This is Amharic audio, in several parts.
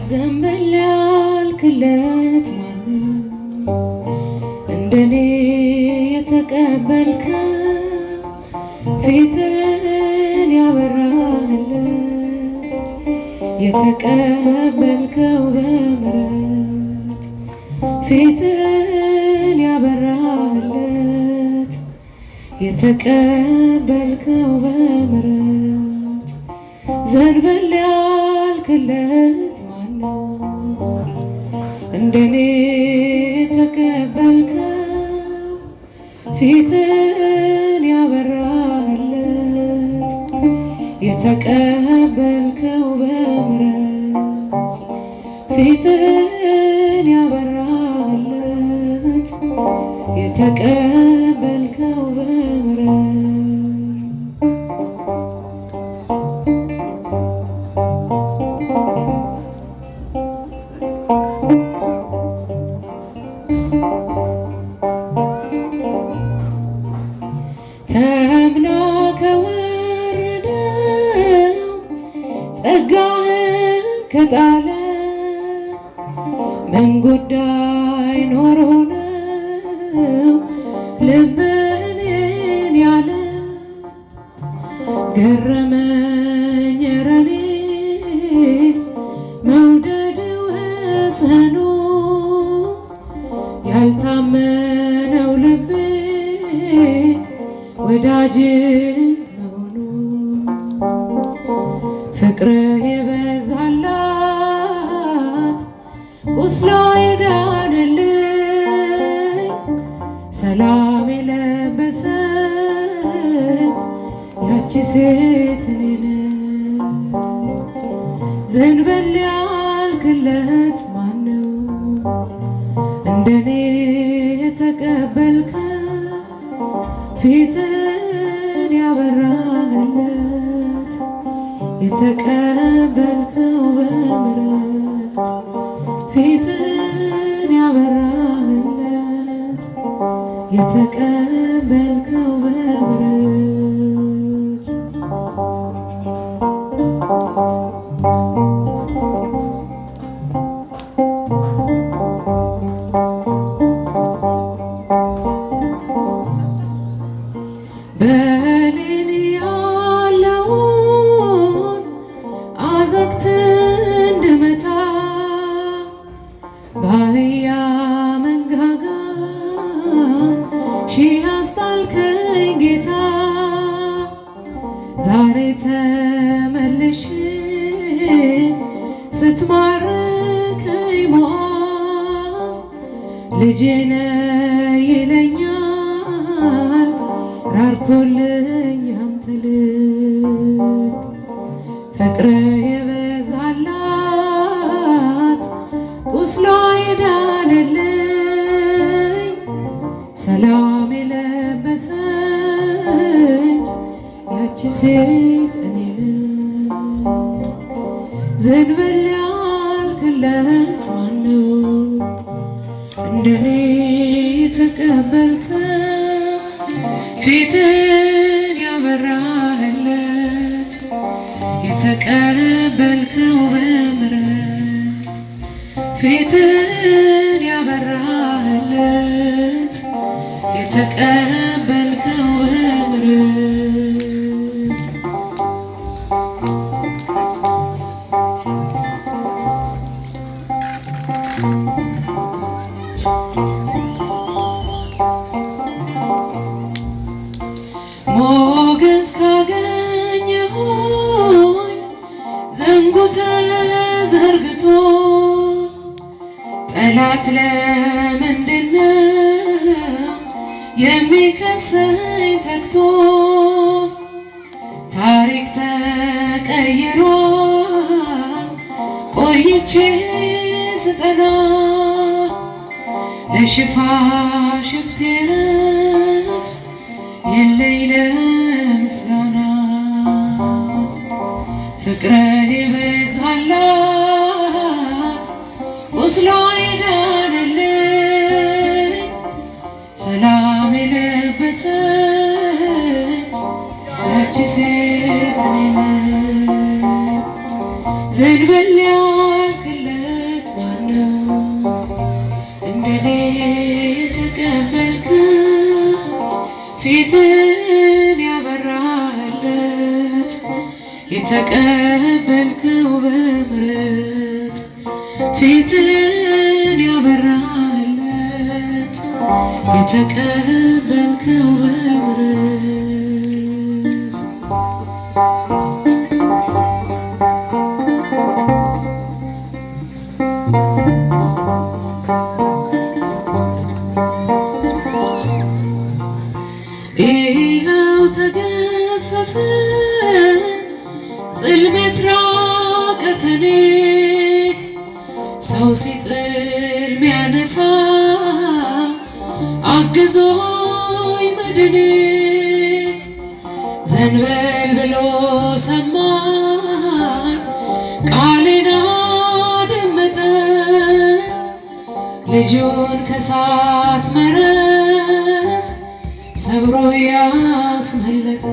ዘንበል ያልክለት ማነው እንደኔ የተቀበልከው ፊትን ያበራህለት የተቀበልከው በምሕረት ፊትን ያበራህለት የተቀበልከው በምሕረት ዘንበል ያልክለት ማነው እንደኔ የተቀበልከው ፊትን ያበራህለት የተቀበልከው በምሕረት ፊትን ያበራህለት የተቀበልከው በምሕረት ተምና ከወረደው ጸጋህን ከጣለ ምን ጉዳይ ኖሮ ነው ልብህን ያለ ገረመኝ ኧረ እኔስ መውደድ ወሰኑ ያልታመነው ልቤ ወዳጅ መሆኑ ፍቅርህ የበዛላት ቁስሏ የዳነልኝ ሰላም የለበሰች ያቺ ሴት እኔ ነኝ። ዘንበል ያልክለት ማነው እንደኔ የተቀበልከው ፊትን ያበራህለት የተቀበልከው በምሕረት ፊትን ያበራህለት የተቀበልከው በምሕረት በሌን ያለውን አዘግት እንድመታ በአህያ መንጋጋ ሺህ አስጣልከኝ ጌታ ዛሬ ተመልሼ ስትማርከኝ ሞዓብ ልጄ ነህ ይለኛል ራርቶልኝ አንተ ልብ ፍቅርህ የበዛላት ቁስሏ የዳነልኝ ሰላም የለበሰች ያቺ ሴት እኔ ነኝ። ዘንበል ያልክለት ማነው እንደኔ የተቀበልከው ፊትን ያበራህለት የተቀበልከው በምሕረት ፊትን ያበራህለት የተቀበልከው በምሕረት ሞገስ ካገኘሁኝ ዘንጉ ተዘርግቶ ጠላት ለምንድነው የሚከሰኝ ተግቶ ታሪክ ተቀይሯል ቆይቼ ስጠጋ ለሽፋሽፍቴ ነፍስ የለኝ ለምስጋና ፍቅርህ የበዛላት ቁስሏ የዳነልኝ ሰላም የለበሰች ያቺ ሴት እኔ ነኝ። ዘንበል ያልክለት የተቀበልከው በምሕረት ፊትን ያበራለት የተቀበልከው በምሕረት ይኸው ተገፈፈ ጽልመት ራቀ ከኔ ሰው ሲጥል ሚያነሳ አግዞኝ መድኔ ዘንበል ብሎ ሰማኝ ቃሌን አደመጠ ልጁን ከሳት መረብ ሰብሮ ያስመለጠ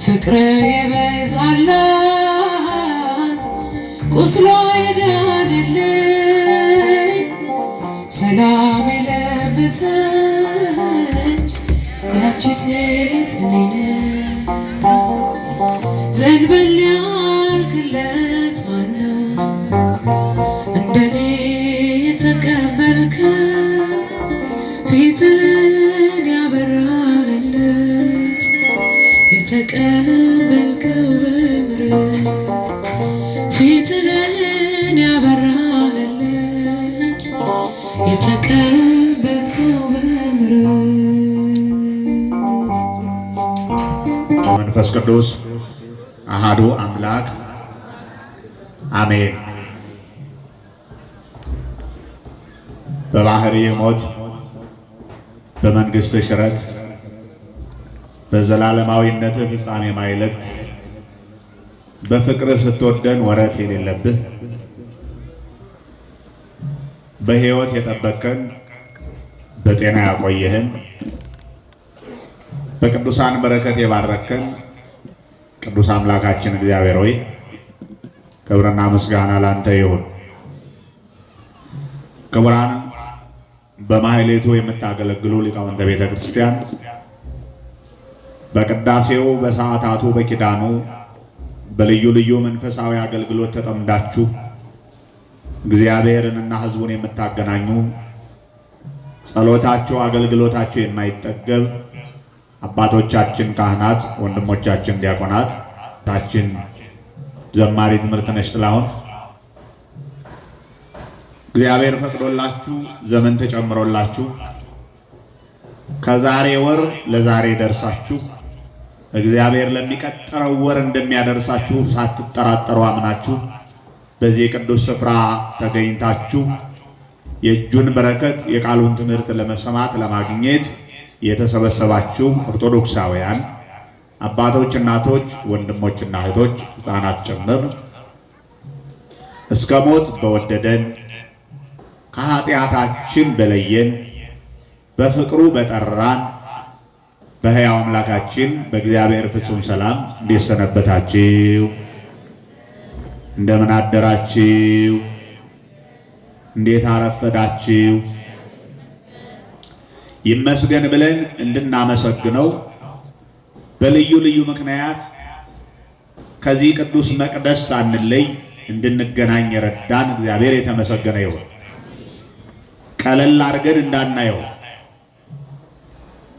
ፍቅር የበዛላት ቁስሎ የዳነልኝ ሰላም የለበሰች ያቺ ሴት እኔ ነኝ። ዘንበል ያልክለት ማነው እንደኔ የተቀበልከው ፊትን ያበራለት የተቀበልከው በምሕረት ፊትን ያበራለት የተቀበልከው በምሕረት መንፈስ ቅዱስ አሃዱ አምላክ አሜን። በባህሪ ሞት በመንግሥት ሽረት በዘላለማዊነት ፍጻሜ ማይለቅት በፍቅር ስትወደን ወረት የሌለብህ በሕይወት የጠበቅከን በጤና ያቆየህን በቅዱሳን በረከት የባረከን ቅዱስ አምላካችን እግዚአብሔር ሆይ ክብርና ምስጋና ላንተ ይሁን። ክቡራን በማህሌቱ የምታገለግሉ ሊቃውንተ ቤተ ክርስቲያን በቅዳሴው በሰዓታቱ በኪዳኑ በልዩ ልዩ መንፈሳዊ አገልግሎት ተጠምዳችሁ እግዚአብሔርንና ሕዝቡን የምታገናኙ ጸሎታችሁ አገልግሎታችሁ የማይጠገብ አባቶቻችን ካህናት፣ ወንድሞቻችን ዲያቆናት፣ ታችን ዘማሪ ትምህርትነሽ ጥላሁን እግዚአብሔር ፈቅዶላችሁ ዘመን ተጨምሮላችሁ ከዛሬ ወር ለዛሬ ደርሳችሁ እግዚአብሔር ለሚቀጥለው ወር እንደሚያደርሳችሁ ሳትጠራጠሩ አምናችሁ በዚህ ቅዱስ ስፍራ ተገኝታችሁ የእጁን በረከት የቃሉን ትምህርት ለመስማት ለማግኘት የተሰበሰባችሁ ኦርቶዶክሳውያን አባቶች፣ እናቶች፣ ወንድሞችና እህቶች ሕፃናት ጭምር እስከ ሞት በወደደን ከኃጢአታችን በለየን በፍቅሩ በጠራን በሕያው አምላካችን በእግዚአብሔር ፍጹም ሰላም እንዴት ሰነበታችሁ? እንደምን አደራችሁ? እንዴት አረፈዳችሁ? ይመስገን ብለን እንድናመሰግነው በልዩ ልዩ ምክንያት ከዚህ ቅዱስ መቅደስ ሳንለይ እንድንገናኝ የረዳን እግዚአብሔር የተመሰገነ ይሁን። ቀለል አድርገን እንዳናየው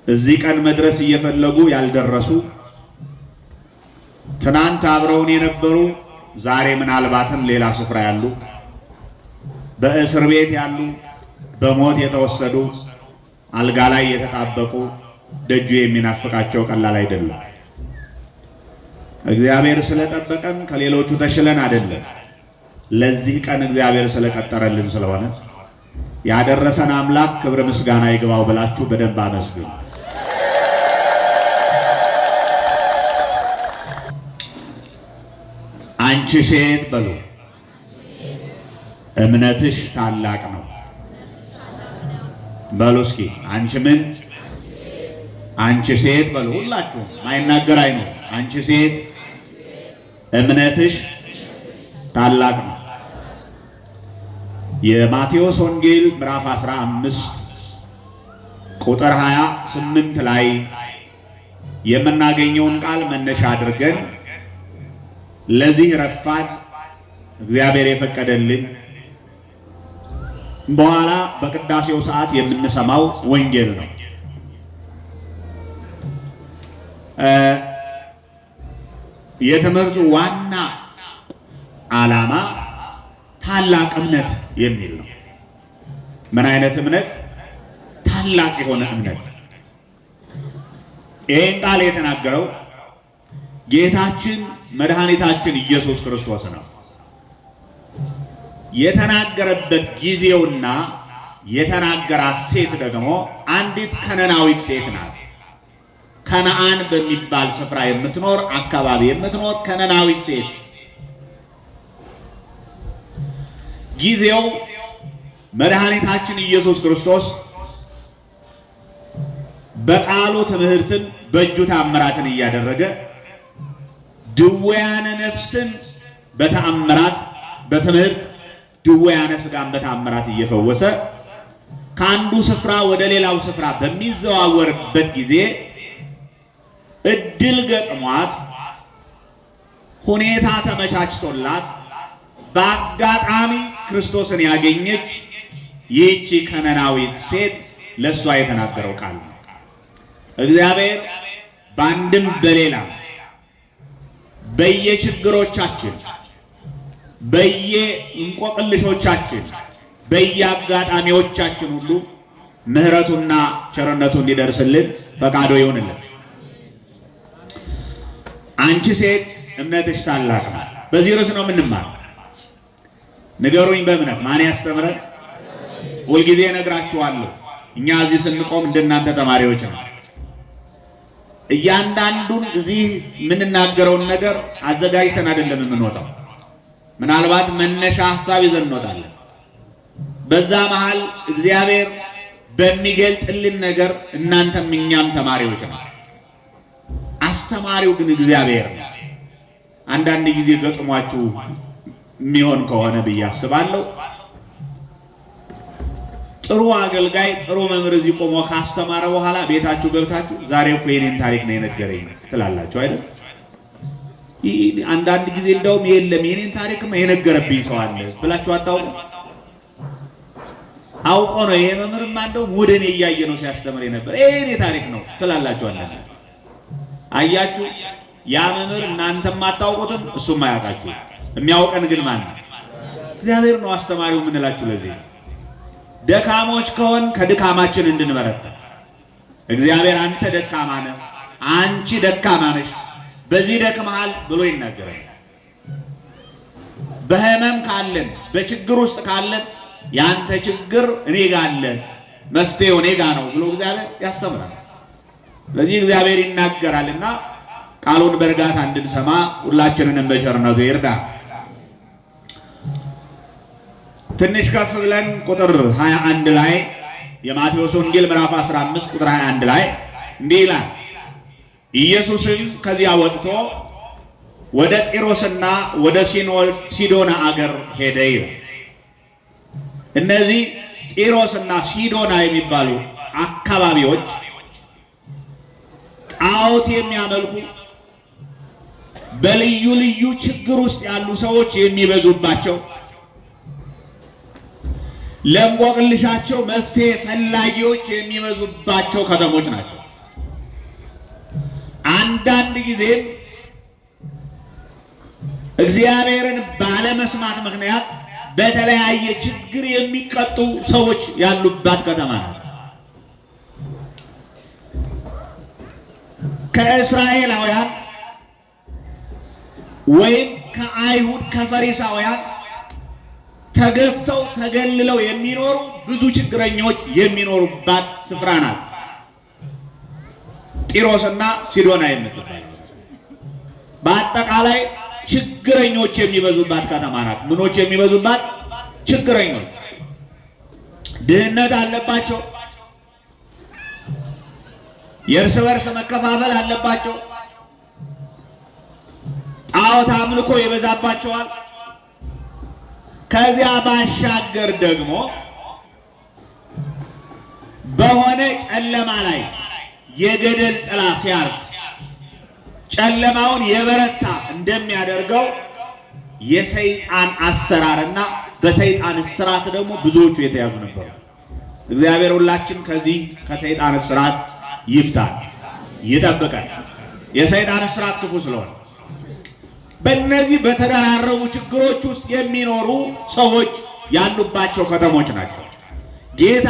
እዚህ ቀን መድረስ እየፈለጉ ያልደረሱ ትናንት አብረውን የነበሩ ዛሬ ምናልባትም ሌላ ስፍራ ያሉ በእስር ቤት ያሉ በሞት የተወሰዱ አልጋ ላይ የተጣበቁ ደጁ የሚናፍቃቸው ቀላል አይደለም። እግዚአብሔር ስለጠበቀን ከሌሎቹ ተሽለን አይደለም። ለዚህ ቀን እግዚአብሔር ስለቀጠረልን ስለሆነ ያደረሰን አምላክ ክብር ምስጋና ይግባው ብላችሁ በደንብ አመስግኑ። አንቺ ሴት በሉ እምነትሽ ታላቅ ነው በሉ እስኪ። አንቺ ምን? አንቺ ሴት በሉ ሁላችሁ ማይናገር አይኖር። አንቺ ሴት እምነትሽ ታላቅ ነው። የማቴዎስ ወንጌል ምዕራፍ 15 ቁጥር 28 ላይ የምናገኘውን ቃል መነሻ አድርገን ለዚህ ረፋድ እግዚአብሔር የፈቀደልን በኋላ በቅዳሴው ሰዓት የምንሰማው ወንጌል ነው። የትምህርቱ ዋና ዓላማ ታላቅ እምነት የሚል ነው። ምን አይነት እምነት? ታላቅ የሆነ እምነት። ይህን ቃል የተናገረው ጌታችን መድኃኒታችን ኢየሱስ ክርስቶስ ነው። የተናገረበት ጊዜውና የተናገራት ሴት ደግሞ አንዲት ከነናዊት ሴት ናት። ከነአን በሚባል ስፍራ የምትኖር አካባቢ የምትኖር ከነናዊት ሴት። ጊዜው መድኃኒታችን ኢየሱስ ክርስቶስ በቃሉ ትምህርትን በእጁ ተአምራትን እያደረገ ድውያነ ነፍስን በተአምራት በትምህርት ድውያነ ሥጋን በተአምራት እየፈወሰ ከአንዱ ስፍራ ወደ ሌላው ስፍራ በሚዘዋወርበት ጊዜ እድል ገጥሟት ሁኔታ ተመቻችቶላት በአጋጣሚ ክርስቶስን ያገኘች ይህቺ ከነናዊት ሴት ለእሷ የተናገረው ቃል ነው። እግዚአብሔር በአንድም በሌላም በየችግሮቻችን በየእንቆቅልሾቻችን በየአጋጣሚዎቻችን ሁሉ ምሕረቱና ቸርነቱ እንዲደርስልን ፈቃዶ ይሁንልን። አንቺ ሴት እምነትሽ ታላቅ ነው። በዚህ ርዕስ ነው የምንማር። ንገሩኝ፣ በእምነት ማን ያስተምረን? ሁልጊዜ እነግራችኋለሁ። እኛ እዚህ ስንቆም እንደናንተ ተማሪዎች ነው። እያንዳንዱን እዚህ የምንናገረውን ነገር አዘጋጅተን አይደለም የምንወጣው። ምናልባት መነሻ ሐሳብ ይዘን እንወጣለን። በዛ መሃል እግዚአብሔር በሚገልጥልን ነገር እናንተም እኛም ተማሪዎች ነው። አስተማሪው ግን እግዚአብሔር ነው። አንዳንድ ጊዜ ገጥሟችሁ የሚሆን ከሆነ ብዬ አስባለሁ። ጥሩ አገልጋይ ጥሩ መምህር እዚህ ቆሞ ካስተማረ በኋላ ቤታችሁ ገብታችሁ ዛሬ እኮ የኔን ታሪክ ነው የነገረኝ ትላላችሁ አይደል? አንዳንድ ጊዜ እንደውም የለም የኔን ታሪክማ የነገረብኝ ሰው አለ ብላችሁ አታውቁ? አውቆ ነው ይሄ መምህርማ እንደውም ወደ እኔ እያየ ነው ሲያስተምር የነበር የኔ ታሪክ ነው ትላላችሁ። አያችሁ፣ ያ መምህር እናንተም አታውቁትም እሱም አያውቃችሁ። የሚያውቀን ግን ማን ነው? እግዚአብሔር ነው አስተማሪው የምንላችሁ። ለዚህ ደካሞች ከሆን ከድካማችን እንድንበረታ እግዚአብሔር አንተ ደካማ ነህ፣ አንቺ ደካማ ነሽ፣ በዚህ ደክመሃል ብሎ ይናገራል። በህመም ካለን በችግር ውስጥ ካለን ያንተ ችግር እኔ ጋር አለ፣ መፍትሄው እኔ ጋር ነው ብሎ እግዚአብሔር ያስተምራል። ስለዚህ እግዚአብሔር ይናገራልና ቃሉን በእርጋታ እንድንሰማ ሁላችንንም በቸርነቱ ይርዳ። ትንሽ ከፍ ብለን ቁጥር 21 ላይ የማቴዎስ ወንጌል ምዕራፍ 15 ቁጥር 21 ላይ እንዲህ ይላል፣ ኢየሱስም ከዚያ ወጥቶ ወደ ጢሮስና ወደ ሲዶና አገር ሄደ ይላል። እነዚህ ጢሮስና ሲዶና የሚባሉ አካባቢዎች ጣዖት የሚያመልኩ በልዩ ልዩ ችግር ውስጥ ያሉ ሰዎች የሚበዙባቸው፣ ለእንቆቅልሻቸው መፍትሄ ፈላጊዎች የሚበዙባቸው ከተሞች ናቸው። አንዳንድ ጊዜም እግዚአብሔርን ባለመስማት ምክንያት በተለያየ ችግር የሚቀጡ ሰዎች ያሉባት ከተማ ናት። ከእስራኤላውያን ወይም ከአይሁድ ከፈሪሳውያን ተገፍተው ተገልለው የሚኖሩ ብዙ ችግረኞች የሚኖሩባት ስፍራ ናት ጢሮስና ሲዶና የምትባል። በአጠቃላይ ችግረኞች የሚበዙባት ከተማ ናት። ምኖች የሚበዙባት? ችግረኞች። ድህነት አለባቸው፣ የእርስ በርስ መከፋፈል አለባቸው፣ ጣዖት አምልኮ ይበዛባቸዋል። ከዚያ ባሻገር ደግሞ በሆነ ጨለማ ላይ የገደል ጥላ ሲያርፍ ጨለማውን የበረታ እንደሚያደርገው የሰይጣን አሰራርና በሰይጣን እስራት ደግሞ ብዙዎቹ የተያዙ ነበሩ። እግዚአብሔር ሁላችን ከዚህ ከሰይጣን እስራት ይፍታል፣ ይጠብቃል። የሰይጣን እስራት ክፉ ስለሆነ በእነዚህ በተደራረቡ ችግሮች ውስጥ የሚኖሩ ሰዎች ያሉባቸው ከተሞች ናቸው። ጌታ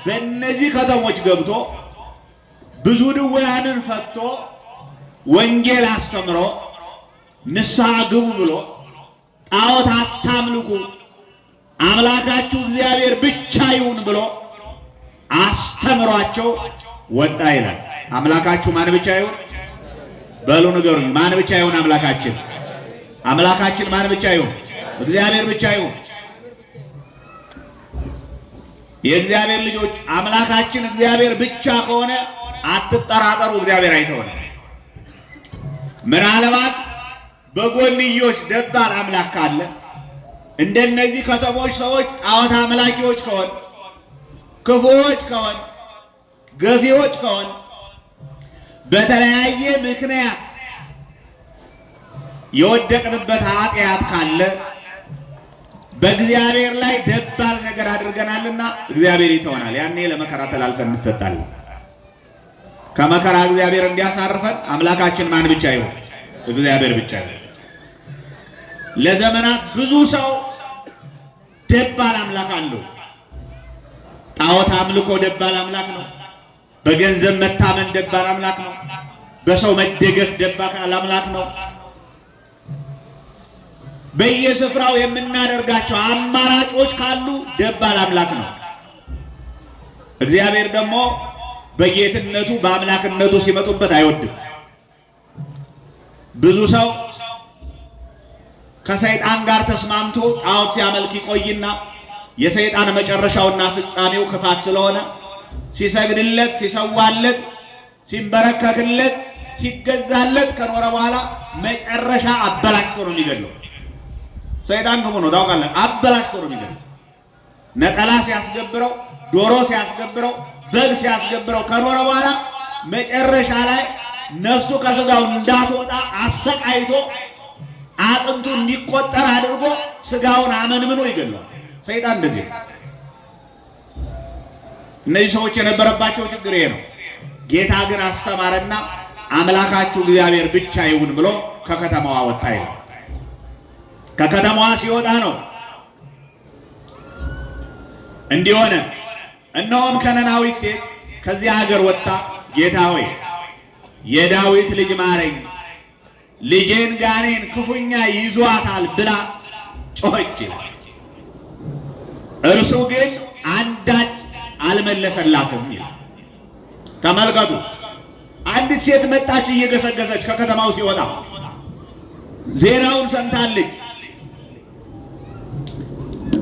በእነዚህ ከተሞች ገብቶ ብዙ ድውያንን ፈቶ ወንጌል አስተምሮ ንስሐ ግቡ ብሎ ጣዖት አታምልኩ አምላካችሁ እግዚአብሔር ብቻ ይሁን ብሎ አስተምሯቸው ወጣ ይላል። አምላካችሁ ማን ብቻ ይሁን? በሉ ንገሩኝ። ማን ብቻ ይሁን? አምላካችን አምላካችን ማን ብቻ ይሁን? እግዚአብሔር ብቻ ይሁን። የእግዚአብሔር ልጆች አምላካችን እግዚአብሔር ብቻ ከሆነ አትጠራጠሩ፣ እግዚአብሔር አይተውንም። ምናልባት በጎንዮሽ ደባል አምላክ ካለ እንደነዚህ ከተሞች ሰዎች ጣዖት አምላኪዎች ከሆን፣ ክፉዎች ከሆን፣ ገፊዎች ከሆን በተለያየ ምክንያት የወደቅንበት ኃጢአት ካለ በእግዚአብሔር ላይ ደባል ነገር አድርገናልና እግዚአብሔር ይተወናል። ያኔ ለመከራ ተላልፈን እንሰጣለን። ከመከራ እግዚአብሔር እንዲያሳርፈን አምላካችን ማን ብቻ ይሁን? እግዚአብሔር ብቻ ይሁን። ለዘመናት ብዙ ሰው ደባል አምላክ አለው። ጣዖት አምልኮ ደባል አምላክ ነው። በገንዘብ መታመን ደባል አምላክ ነው። በሰው መደገፍ ደባል አምላክ ነው። በየስፍራው የምናደርጋቸው አማራጮች ካሉ ደባል አምላክ ነው። እግዚአብሔር ደግሞ በጌትነቱ በአምላክነቱ ሲመጡበት አይወድም። ብዙ ሰው ከሰይጣን ጋር ተስማምቶ ጣዖት ሲያመልክ ይቆይና የሰይጣን መጨረሻውና ፍጻሜው ክፋት ስለሆነ ሲሰግድለት፣ ሲሰዋለት፣ ሲንበረከክለት፣ ሲገዛለት ከኖረ በኋላ መጨረሻ አበላሽቶ ነው የሚገድለው። ሰይጣን ክፉ ነው ታውቃለህ። አበላሽቶ ነው የሚገድለው። ነጠላ ሲያስገብረው፣ ዶሮ ሲያስገብረው፣ በግ ሲያስገብረው ከኖረ በኋላ መጨረሻ ላይ ነፍሱ ከስጋው እንዳትወጣ አሰቃይቶ አጥንቱ እንዲቆጠር አድርጎ ስጋውን አመንምኖ ይገድላል። ሰይጣን እንደዚህ ነው። እነዚህ ሰዎች የነበረባቸው ችግር ይሄ ነው። ጌታ ግን አስተማረና አምላካችሁ እግዚአብሔር ብቻ ይሁን ብሎ ከከተማዋ ወጣ ይላል። ከከተማዋ ሲወጣ ነው እንዲህ ሆነ። እነሆም ከነናዊት ሴት ከዚያ ሀገር ወጣ፣ ጌታ ሆይ የዳዊት ልጅ ማረኝ፣ ልጄን ጋኔን ክፉኛ ይዟታል ብላ ጮኸች ይላል። እርሱ ግን አንዳች አልመለሰላትም ይላል። ተመልከቱ፣ አንዲት ሴት መጣች እየገሰገሰች ከከተማው ሲወጣ ዜናውን ሰምታለች።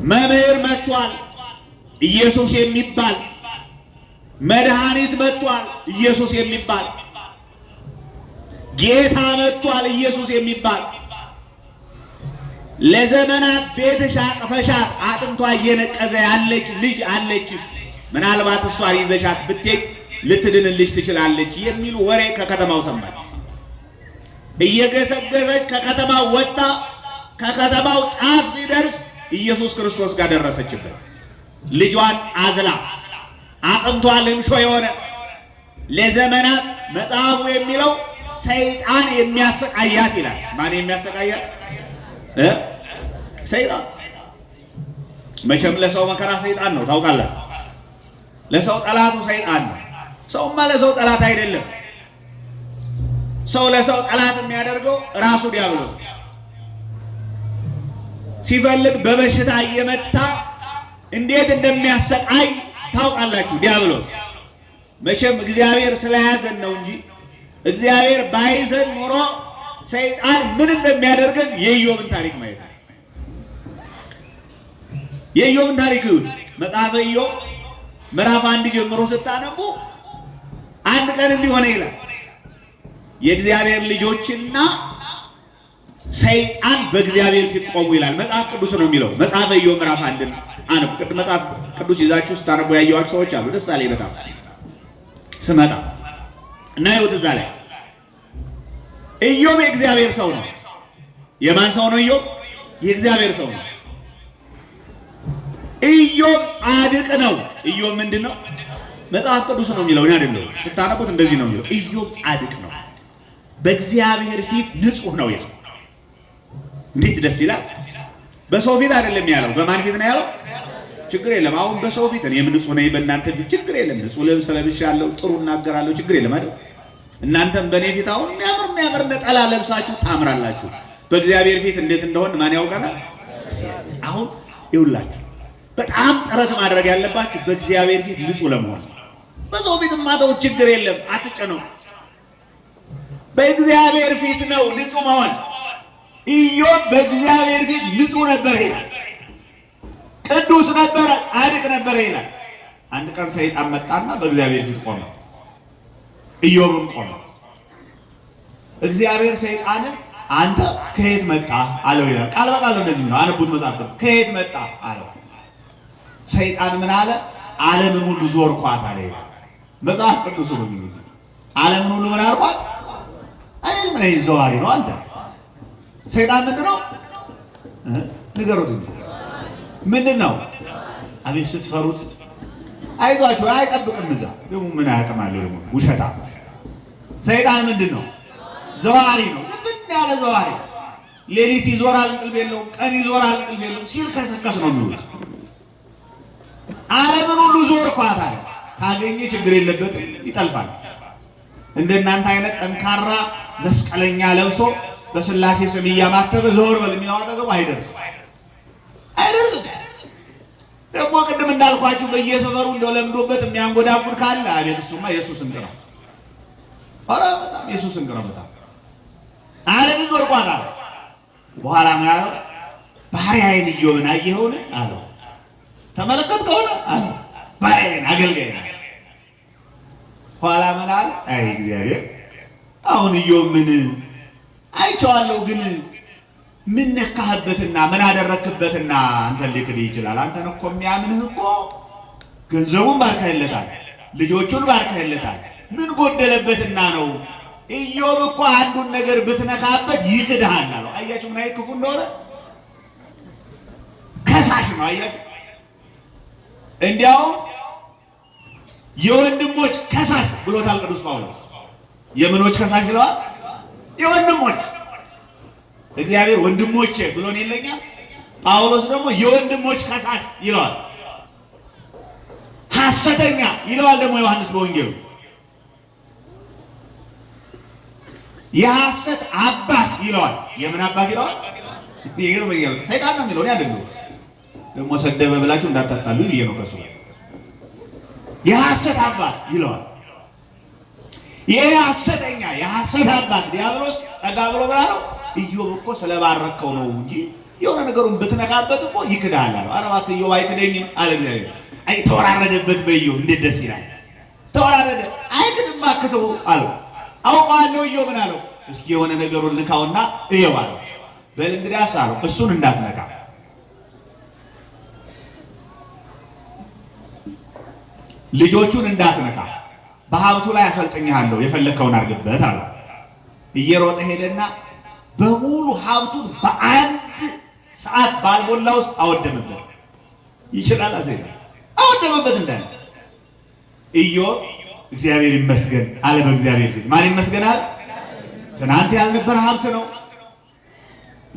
መምህር መጥቷል ኢየሱስ የሚባል መድኃኒት መጥቷል ኢየሱስ የሚባል ጌታ መጥቷል ኢየሱስ የሚባል ለዘመናት ቤትሽ አቅፈሻት አጥንቷ እየነቀዘ ያለች ልጅ አለችሽ፣ ምናልባት እሷን ይዘሻት ብትሄድ ልትድንልሽ ትችላለች የሚሉ ወሬ ከከተማው ሰማች። እየገሰገሰች ከከተማው ወጣ። ከከተማው ጫፍ ሲደርስ ኢየሱስ ክርስቶስ ጋር ደረሰችበት። ልጇን አዝላ አጥንቷ ልምሾ የሆነ ለዘመናት መጽሐፉ የሚለው ሰይጣን የሚያሰቃያት ይላል። ማን የሚያሰቃያት? ሰይጣን። መቼም ለሰው መከራ ሰይጣን ነው ታውቃለህ። ለሰው ጠላቱ ሰይጣን ነው። ሰውማ ለሰው ጠላት አይደለም። ሰው ለሰው ጠላት የሚያደርገው ራሱ ዲያብሎስ ሲፈልግ በበሽታ እየመታ እንዴት እንደሚያሰቃይ ታውቃላችሁ። ዲያብሎስ መቼም እግዚአብሔር ስለያዘን ነው እንጂ እግዚአብሔር ባይዘን ኖሮ ሰይጣን ምን እንደሚያደርገን የኢዮብን ታሪክ ማየት ነው። የኢዮብን ታሪክ ይሁን መጽሐፈ ኢዮብ ምዕራፍ 1 ጀምሮ ስታነቡ አንድ ቀን እንዲሆነ ይላል የእግዚአብሔር ልጆችና ሰይጣን በእግዚአብሔር ፊት ቆሙ ይላል። መጽሐፍ ቅዱስ ነው የሚለው። መጽሐፈ ኢዮብ ምዕራፍ 1 አነብ። መጽሐፍ ቅዱስ ይዛችሁ ስታነቡ ያየዋችሁ ሰዎች አሉ። ደስ አለኝ በጣም ስመጣ እና ይሁት እዛ ላይ ኢዮብ የእግዚአብሔር ሰው ነው። የማን ሰው ነው ኢዮብ? የእግዚአብሔር ሰው ነው። ኢዮብ ጻድቅ ነው። ኢዮብ ምንድን ነው? መጽሐፍ ቅዱስ ነው የሚለው፣ እኔ አይደለሁም። ስታነቡት እንደዚህ ነው የሚለው፣ ኢዮብ ጻድቅ ነው፣ በእግዚአብሔር ፊት ንጹህ ነው ይላል። እንዴት ደስ ይላል! በሰው ፊት አይደለም ያለው። በማን ፊት ነው ያለው? ችግር የለም አሁን በሰው ፊት እኔም ንጹህ ነኝ፣ በእናንተ ፊት ችግር የለም። ንጹህ ልብስ ለብሻለሁ፣ ጥሩ እናገራለሁ፣ ችግር የለም አይደል? እናንተም በእኔ ፊት አሁን የሚያምር ነጠላ ለብሳችሁ ታምራላችሁ። በእግዚአብሔር ፊት እንዴት እንደሆን ማን ያውቀናል? አሁን ይውላችሁ በጣም ጥረት ማድረግ ያለባችሁ በእግዚአብሔር ፊት ንጹህ ለመሆን። በሰው ፊት ማተው ችግር የለም፣ አትጨነቁ። በእግዚአብሔር ፊት ነው ንጹህ መሆን። ኢዮብ በእግዚአብሔር ፊት ንጹህ ነበር ይላል፣ ቅዱስ ነበረ፣ ጻድቅ ነበረ ይላል። አንድ ቀን ሰይጣን መጣና በእግዚአብሔር ፊት ቆመ፣ ኢዮብም ቆመ። እግዚአብሔር ሰይጣንን አንተ ከየት መጣ አለው ይላል። ቃል በቃል ነው እንደዚህ ነው፣ አንቡት መጽሐፍ ነው። ከየት መጣ አለው። ሰይጣን ምን አለ? ዓለምን ሁሉ ዞርኳት አለ ይላል መጽሐፍ ቅዱስ ነው የሚለው። ዓለምን ሁሉ ምን አልኳት? አይ ምን ዘዋሪ ነው አንተ። ሰይጣን ምንድነው? ንገሩት። ምንድነው? አቤት ስትፈሩት። አይዟችሁ አይጠብቅም። እዛ ደግሞ ምን አያውቅም አለ ደግሞ ውሸታ። ሰይጣን ምንድነው? ዘዋሪ ነው። ምን ያለ ዘዋሪ። ሌሊት ይዞራል እንቅልፍ የለውም፣ ቀን ይዞራል እንቅልፍ የለውም። ሲል ከሰከስ ነው የሚውል። ዓለምን ሁሉ ዞርኳት አለ። ካገኘ ችግር የለበትም፣ ይጠልፋል። እንደናንተ አይነት ጠንካራ መስቀለኛ ለብሶ በስላሴ ስም እያማተበ ዞር በል የሚያወጣው አይደርስም። ደግሞ ቅድም እንዳልኳችሁ በየሰፈሩ እንደው ለምዶበት የሚያንጎዳጉድ ካለ አቤት እሱማ ኢየሱስ እንቅ ነው። ኧረ በጣም ኢየሱስ እንቅ ነው። በጣም ዓለምን ዞርኳት አለ። በኋላ ምን አለው? ባሪያዬን ኢዮብን አየኸውን አለው። ተመለከትከውን አለው። ባሪያዬን አገልጋዬን። ኋላ ምን አለ? አይ እግዚአብሔር አሁን ኢዮብ ምን አይቼዋለሁ፣ ግን ምን ነካህበትና ምን አደረክበትና አንተን ሊክድ ይችላል? አንተን እኮ የሚያምንህ እኮ ገንዘቡን ባርከህለታል፣ ልጆቹን ባርከህለታል። ምን ጎደለበትና ነው? ኢዮብ እኮ አንዱን ነገር ብትነካበት ይክድሃል አለው። አያችሁ ምን ክፉ እንደሆነ። ከሳሽ ነው። አያችሁ እንዲያውም የወንድሞች ከሳሽ ብሎታል ቅዱስ ጳውሎስ። የምኖች ከሳሽ ይለዋል? የወንድሞች። እግዚአብሔር ወንድሞቼ ብሎን የለኛል። ጳውሎስ ደግሞ የወንድሞች ከሳሽ ይለዋል። ሐሰተኛ ይለዋል ደግሞ ዮሐንስ በወንጌሉ። የሐሰት አባት ይለዋል። የምን አባት ይለዋል? ይገርመኛል። ሰይጣን ነው የሚለው አይደለም። ደግሞ ሰደበ ብላችሁ እንዳታጣሉ ብዬ ነው ከሱ። የሐሰት አባት ይለዋል። ይሄ ሐሰተኛ የሐሰት አባት ዲያብሎስ ጠጋ ብሎ ብላለው ኢዮብ እኮ ስለባረከው ነው እንጂ የሆነ ነገሩን ብትነካበት እኮ ይክዳል አለው። ኧረ እባክህ ኢዮብ አይክደኝም አለ እግዚአብሔር። አይ ተወራረደበት በኢዮብ እንዴት ደስ ይላል። ተወራረደ። አይክድም እባክህ ተው አለው። አውቀዋለሁ ኢዮብን አለው። እስኪ የሆነ ነገሩን ልካውና እየው አለው። በል እንግዲያስ አለው እሱን እንዳትነካ፣ ልጆቹን እንዳትነካ፣ በሀብቱ ላይ አሰልጥኝሃለሁ፣ የፈለከውን አድርግበት አለው። እየሮጠ ሄደና በሙሉ ሀብቱን በአንድ ሰዓት ባልሞላ ውስጥ አወደመበት። ይችላል አዘይ አወደመበት እንዳለ። ኢዮብ እግዚአብሔር ይመስገን አለ በእግዚአብሔር ፊት። ማን ይመስገናል? ትናንት ያልነበረ ሀብት ነው፣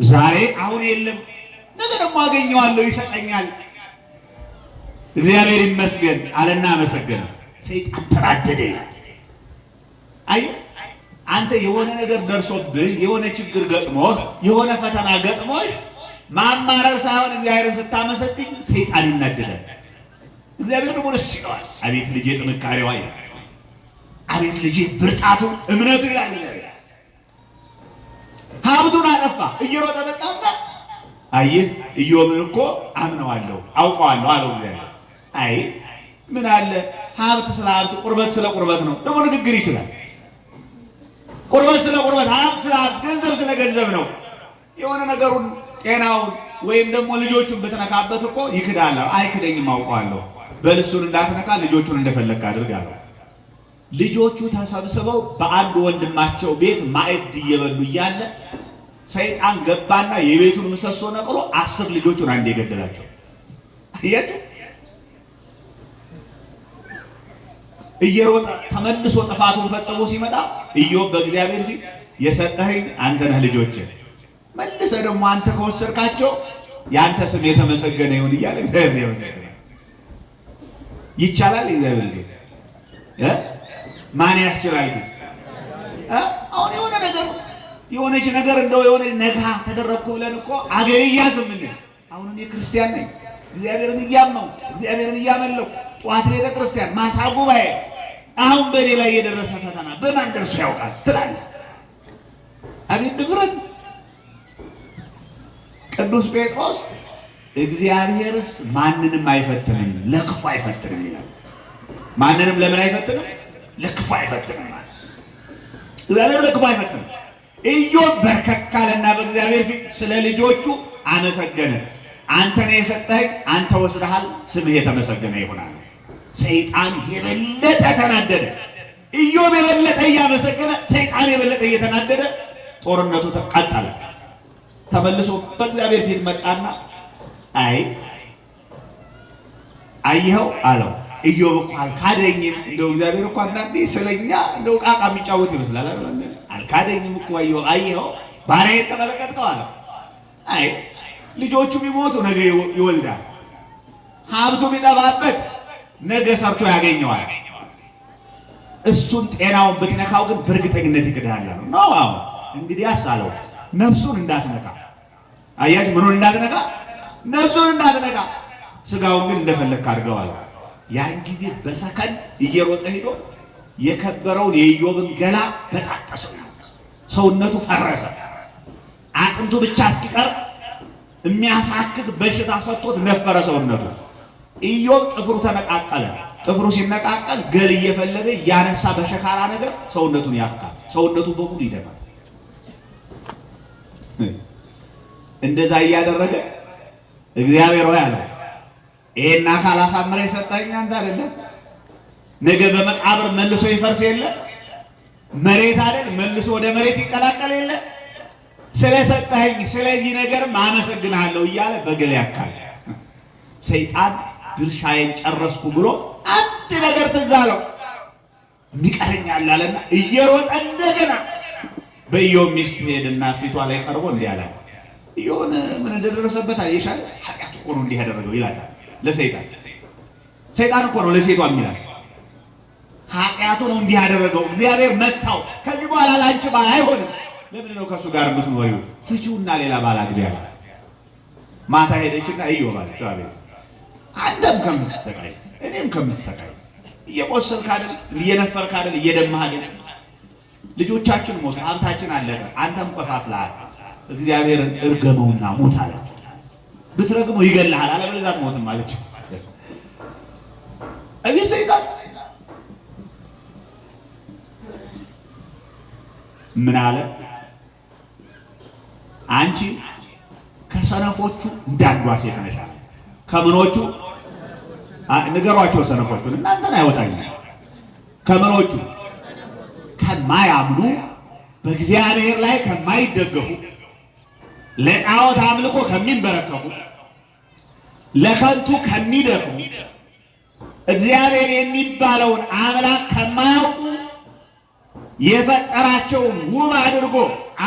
ዛሬ አሁን የለም፣ ነገ ደግሞ አገኘዋለሁ፣ ይሰጠኛል። እግዚአብሔር ይመስገን አለና አመሰገነ። ሰይጣን ተራደደ። አይ አንተ የሆነ ነገር ደርሶብህ የሆነ ችግር ገጥሞህ የሆነ ፈተና ገጥሞሽ ማማረር ሳይሆን እግዚአብሔርን ስታመሰግኝ ሰይጣን ይናደዳል። እግዚአብሔር ደግሞ ደስ ይለዋል። አቤት ልጄ ጥንካሬዋ ይላል። አቤት ልጄ ብርታቱ እምነቱ ይላል። ሀብቱን አጠፋ። እየሮጠ መጣና አየህ ኢዮብን እኮ አምነዋለሁ አውቀዋለሁ አለው እግዚአብሔር። አይ ምን አለ ሀብት ስለ ሀብት፣ ቁርበት ስለ ቁርበት ነው። ደግሞ ንግግር ይችላል። ቁርበት ስለ ቁርበት፣ ሀብት ስለ ሀብት፣ ገንዘብ ስለ ገንዘብ ነው። የሆነ ነገሩን ጤናውን ወይም ደግሞ ልጆቹን ብትነካበት እኮ ይክዳል። አይክደኝም አውቀዋለሁ። በል እሱን እንዳትነካ ልጆቹን እንደፈለግህ አድርግ አለው። ልጆቹ ተሰብስበው በአንድ ወንድማቸው ቤት ማዕድ እየበሉ እያለ ሰይጣን ገባና የቤቱን ምሰሶ ነቅሎ 10 ልጆቹን አንድ የገደላቸው። አያችሁ፣ እየሮጠ ተመልሶ ጥፋቱን ፈጽሞ ሲመጣ ኢዮብ በእግዚአብሔር ፊት የሰጠኸኝ አንተ ነህ ልጆች መልሰ ደግሞ አንተ ከወሰድካቸው ያንተ ስም የተመሰገነ ይሁን እያለ እግዚአብሔር ያመሰግናል። ይቻላል። እግዚአብሔር ማን ያስችላል? አሁን የሆነች ነገር እንደው የሆነ ነጋ ተደረግኩ ብለን እኮ አገር እያዝምን አሁን እኔ ክርስቲያን ነኝ፣ እግዚአብሔርን እያመንኩ እግዚአብሔርን እያመለኩ ጠዋት ቤተ ክርስቲያን ማታ ጉባኤ፣ አሁን በኔ ላይ የደረሰ ፈተና በማን ደርሶ ያውቃል ትላለህ። አቤት ድፍረት! ቅዱስ ጴጥሮስ እግዚአብሔርስ ማንንም አይፈትንም ለክፉ አይፈትንም ይላል። ማንንም ለምን አይፈትንም? ለክፉ አይፈትንም ማለት እግዚአብሔር ለክፉ አይፈትንም። ኢዮብ በርከካለና በእግዚአብሔር ፊት ስለ ልጆቹ አመሰገነ። አንተ ነህ የሰጠኸኝ፣ አንተ ወስደሃል፣ ስምህ የተመሰገነ ይሆናል። ሰይጣን የበለጠ ተናደደ። ኢዮብ የበለጠ እያመሰገነ፣ ሰይጣን የበለጠ እየተናደደ ጦርነቱ ተቀጠለ። ተመልሶ በእግዚአብሔር ፊት መጣና አየኸው አለው። ኢዮብ እኮ አልካደኝም። እንደው እግዚአብሔር እኮ አንዳንዴ ስለኛ እንደው ቃቃ የሚጫወት ይመስላል አይደል? አልካደኝም እኮ አየኸው፣ ባሪያዬን ተመለከትከው አለ። ልጆቹ ቢሞቱ ነገ ይወልዳል፣ ሀብቱ ቢጠፋበት ነገ ሰርቶ ያገኘዋል። እሱን ጤናውን ብትነካው ግን በእርግጠኝነት ይክድሃል ነው። አዎ እንግዲያስ አለው ነፍሱን እንዳትነካ። አያችሁ፣ ምኑን እንዳትነካ? ነፍሱን እንዳትነካ፣ ስጋውን ግን እንደፈለግክ አድርገው አለ። ያን ጊዜ በሰከንድ እየሮጠ ሄዶ የከበረውን የኢዮብን ገላ በጣጠሰው። ሰውነቱ ፈረሰ። አጥንቱ ብቻ እስኪቀር የሚያሳክክ በሽታ ሰጥቶት ነፈረ ሰውነቱ። ኢዮብ ጥፍሩ ተነቃቀለ። ጥፍሩ ሲነቃቀል ገል እየፈለገ እያነሳ በሸካራ ነገር ሰውነቱን ያካል። ሰውነቱ በሙሉ ይደማል። እንደዛ እያደረገ እግዚአብሔር ሆይ አለው፣ ይሄን አካል አሳምረ የሰጠኸኝ አንተ አይደለም? ነገ በመቃብር መልሶ ይፈርስ የለ? መሬት አይደል መልሶ ወደ መሬት ይቀላቀል የለ? ስለሰጠኸኝ ስለዚህ ነገርም አመሰግንሃለሁ እያለ በገል ያካል። ሰይጣን ድርሻዬን ጨረስኩ ብሎ አንድ ነገር ትዝ አለው። የሚቀረኛል አለና እየሮጠ እንደገና በኢዮብ ሚስት ሄድና ፊቷ ላይ ቀርቦ እንዲህ አላት፣ ኢዮብን ምን እንደደረሰበት አየሻል? ኃጢአቱ እኮ ነው እንዲህ ያደረገው ይላታል ለሰይጣን። ሰይጣን እኮ ነው ለሴቷ የሚላት፣ ኃጢአቱ ነው እንዲህ ያደረገው፣ እግዚአብሔር መታው። ከዚህ በኋላ ላንቺ ባል አይሆንም። ለምን ነው ከእሱ ጋር የምትኖሪው? ፍቺውና ሌላ ባል አግቢ አላት። ማታ ሄደችና ኢዮብ አለችው፣ አቤት አንተም ከምትሰቃይ እኔም ከምትሰቃይ እየቆሰልክ አይደል? እየነፈርክ አይደል? እየደማህ አይደል? ልጆቻችን ሞቱ፣ ሀብታችን አለቀ፣ አንተም ቆሳስለሃል። እግዚአብሔርን እርገመውና ሞት አለች። ብትረግመው ይገልሃል፣ አለበለዚያ አትሞትም አለች። አቤት ሰይጣን ምን አለ? አንቺ ከሰነፎቹ እንዳንዷ ሴት ነሽ አለ። ከምኖቹ ንገሯቸው፣ ሰነፎቹን እናንተን አይወጣኝም። ከምኖቹ ከማያምኑ በእግዚአብሔር ላይ ከማይደገፉ ለጣዖት አምልኮ ከሚንበረከኩ ለከንቱ ከሚደክሙ እግዚአብሔር የሚባለውን አምላክ ከማያውቁ የፈጠራቸውን ውብ አድርጎ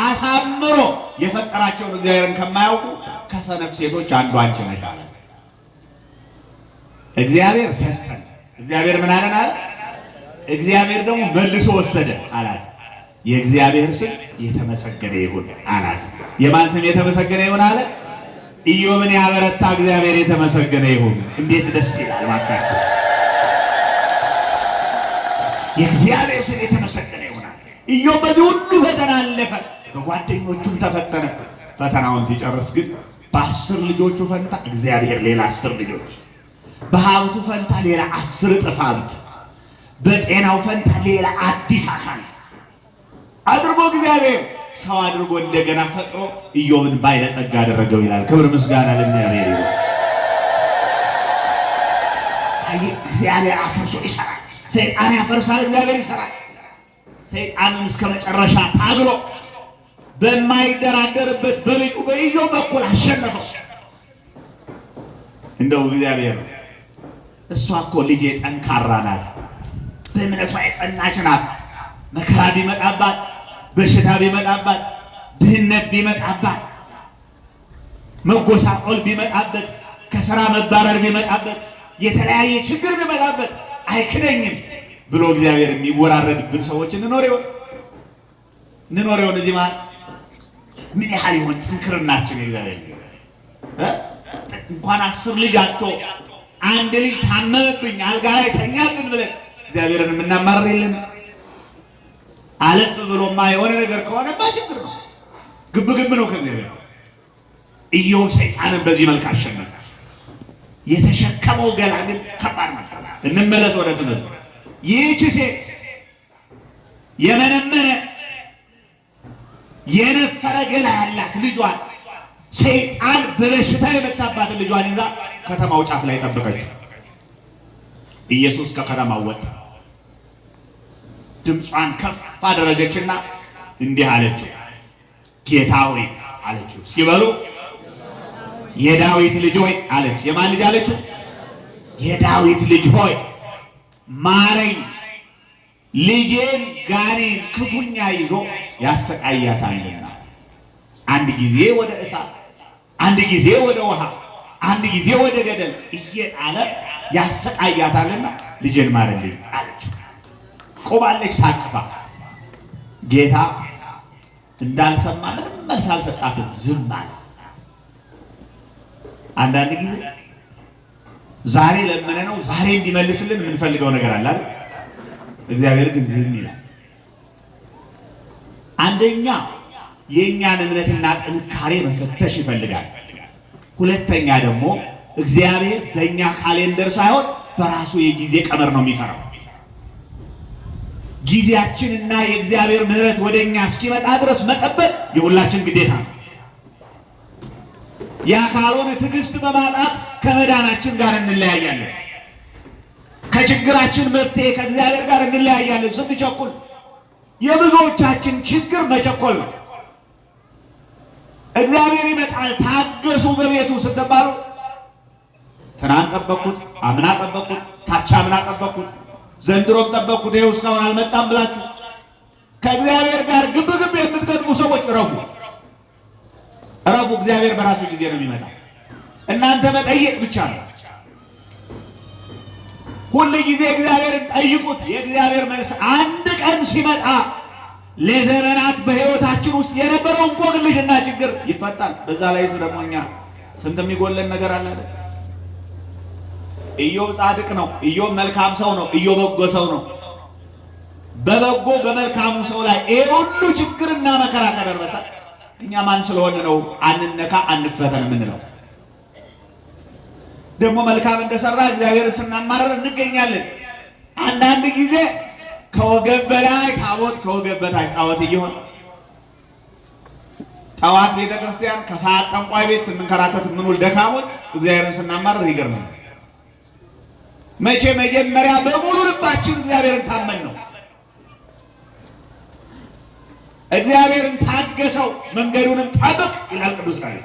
አሳምሮ የፈጠራቸውን እግዚአብሔርን ከማያውቁ ከሰነፍ ሴቶች አንዷ አንቺ ነሽ አለ። እግዚአብሔር ሰጠን። እግዚአብሔር ምን አለን አለ? እግዚአብሔር ደግሞ መልሶ ወሰደ አላት። የእግዚአብሔር ስም የተመሰገነ ይሁን አላት። የማን ስም የተመሰገነ ይሁን አለ? ኢዮብን ያበረታ እግዚአብሔር የተመሰገነ ይሁን። እንዴት ደስ ይላል! ባካችሁ የእግዚአብሔር ስም የተመሰገነ ይሁን አለ። ኢዮብ በዚህ ሁሉ ፈተና አለፈ። በጓደኞቹም ተፈተነ። ፈተናውን ሲጨርስ ግን በ10 ልጆቹ ፈንታ እግዚአብሔር ሌላ 10 ልጆች፣ በሀብቱ ፈንታ ሌላ 10 እጥፍ ሀብት፣ በጤናው ፈንታ ሌላ አዲስ አካል አድርጎ እግዚአብሔር ሰው አድርጎ እንደገና ፈጥሮ ኢዮብን ባለጸጋ አደረገው ይላል። ክብር ምስጋና ለእግዚአብሔር ይሁን። እግዚአብሔር አፍርሶ ይሰራል። ሰይጣን ያፈርሳል፣ እግዚአብሔር ይሰራል። ሰይጣንን እስከ መጨረሻ ታግሎ በማይደራደርበት በልጁ በኢዮብ በኩል አሸነፈው። እንደው እግዚአብሔር እሷ እኮ ልጄ ጠንካራ ናት፣ በእምነቷ የጸናች ናት፣ መከራ ቢመጣባት፣ በሽታ ቢመጣባት፣ ድህነት ቢመጣባት፣ መጎሳቆል ቢመጣበት፣ ከሥራ መባረር ቢመጣበት፣ የተለያየ ችግር ቢመጣበት አይክደኝም ብሎ እግዚአብሔር የሚወራረድብን ሰዎች እንኖር ይሆን? እዚህ ማለት ምን ያህል ይሆን ጥንክርናችን? እግዚአብሔር እንኳን 10 ልጅ አጥቶ አንድ ልጅ ታመመብኝ አልጋ ላይ ተኛብን ብለን እግዚአብሔርን የምናማርር የለን? አለፍ ብሎማ የሆነ ነገር ከሆነማ ችግር ነው፣ ግብ ነው ከእግዚአብሔር። ኢዮብ ሰይጣንን በዚህ መልክ አሸነፈ። የተሸከመው ገላ ግን ከባድ ነው። እንመለስ ወደ ትምህርት። ይህች ሴት የመነመነ የነፈረ ገላ ያላት ልጇን ሰይጣን በበሽታ የመታባትን ልጇን ይዛ ከተማው ጫፍ ላይ ጠበቀችው። ኢየሱስ ከከተማው ወጣ። ድምጿን ከፍ አደረገችና እንዲህ አለችው፣ ጌታ ሆይ አለችው። ሲበሉ የዳዊት ልጅ ሆይ አለች። የማን ልጅ አለችው? የዳዊት ልጅ ሆይ ማረኝ፣ ልጄን ጋኔን ክፉኛ ይዞ ያሰቃያታልና። አንድ ጊዜ ወደ እሳት፣ አንድ ጊዜ ወደ ውሃ፣ አንድ ጊዜ ወደ ገደል እየጣለ ያሰቃያታልና ልጄን ማረልኝ አለች። ቆማለች ሳቅፋ። ጌታ እንዳልሰማ ምንም መልስ አልሰጣትም፣ ዝም አለ። አንዳንድ ጊዜ ዛሬ ለምነነው ዛሬ እንዲመልስልን የምንፈልገው ነገር አለ አይደል? እግዚአብሔር ግን ዝም ይላል። አንደኛ የእኛን እምነትና ጥንካሬ መፈተሽ ይፈልጋል። ሁለተኛ ደግሞ እግዚአብሔር በእኛ ካሌንደር ሳይሆን በራሱ የጊዜ ቀመር ነው የሚሰራው። ጊዜያችንና የእግዚአብሔር ምሕረት ወደኛ እስኪመጣ ድረስ መጠበቅ የሁላችን ግዴታ ነው። ያ ካልሆነ ትዕግስት በማጣት ከመዳናችን ጋር እንለያያለን። ከችግራችን መፍትሄ ከእግዚአብሔር ጋር እንለያያለን ስንቸኩል። የብዙዎቻችን ችግር መቸኮል ነው። እግዚአብሔር ይመጣል ታገሱ በቤቱ ስትባሉ ትናንት ጠበቅኩት፣ አምና ጠበቅኩት፣ ታች አምና ጠበቅኩት፣ ዘንድሮም ጠበቅኩት ይኸው እስካሁን አልመጣም ብላችሁ ከእግዚአብሔር ጋር ግብግብ የምትገጥሙ ሰዎች እረፉ። እግዚአብሔር በራሱ ጊዜ ነው የሚመጣው። እናንተ መጠየቅ ብቻ ነው። ሁሉ ጊዜ እግዚአብሔርን ጠይቁት። የእግዚአብሔር መልስ አንድ ቀን ሲመጣ ለዘመናት በሕይወታችን ውስጥ የነበረው እንቆቅልሽና ችግር ይፈታል። በዛ ላይ ደግሞ እኛ ስንት የሚጎለን ነገር አለ አይደል? ኢዮብ ጻድቅ ነው። ኢዮብ መልካም ሰው ነው። ኢዮብ በጎ ሰው ነው። በበጎ በመልካሙ ሰው ላይ ይሄ ሁሉ ችግርና መከራ ከደረሰ እኛ ማን ስለሆነ ነው አንነካ አንፈተን የምንለው? ደግሞ መልካም እንደሰራ እግዚአብሔር ስናማረር እንገኛለን። አንዳንድ ጊዜ ከወገብ በላይ ታቦት ከወገብ በታች ጣዖት እየሆነ ጠዋት ቤተክርስቲያን ከሰዓት ጠንቋይ ቤት ስንከራተት የምንውል ደካሞች እግዚአብሔርን ስናማረር ይገርማል። መቼ መጀመሪያ በሙሉ ልባችን እግዚአብሔርን ታመን ነው። እግዚአብሔርን ታገሰው መንገዱንም ጠብቅ ይላል ቅዱስ ዳዊት።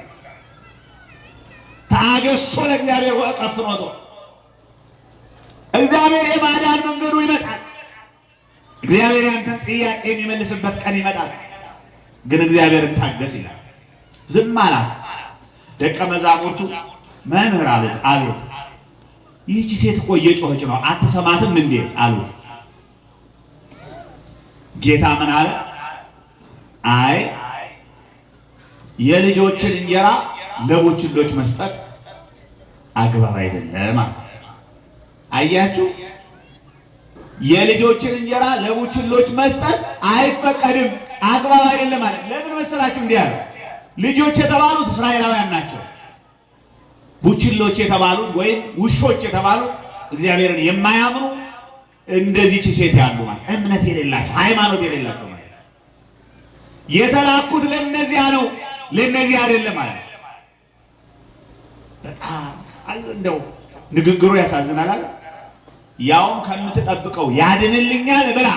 ታገሶ ለእግዚአብሔር ወቀፍ ፍኖቶ። እግዚአብሔር የማዳን መንገዱ ይመጣል። እግዚአብሔር ያንተን ጥያቄ የሚመልስበት ቀን ይመጣል። ግን እግዚአብሔርን ታገስ ይላል። ዝም አላት። ደቀ መዛሙርቱ መምህር አሉት። አቤት፣ ይህች ሴት እኮ እየጮኸች ነው አትሰማትም እንዴ አሉት። ጌታ ምን አለ? አይ የልጆችን እንጀራ ለቡችሎች መስጠት አግባብ አይደለም አለ። አያችሁ፣ የልጆችን እንጀራ ለቡችሎች መስጠት አይፈቀድም፣ አግባብ አይደለም አለ። ለምን መሰላችሁ እንዲህ አለ? ልጆች የተባሉት እስራኤላውያን ናቸው። ቡችሎች የተባሉት ወይም ውሾች የተባሉት እግዚአብሔርን የማያምኑ እንደዚህች ሴት ያሉ ማለት እምነት የሌላቸው ሃይማኖት የሌላቸው ማለት የተላኩት ለነዚያ ነው፣ ለነዚህ አይደለም ማለት። በጣም እንደው ንግግሩ ያሳዝናል። ያውም ከምትጠብቀው ያድንልኛል ብላ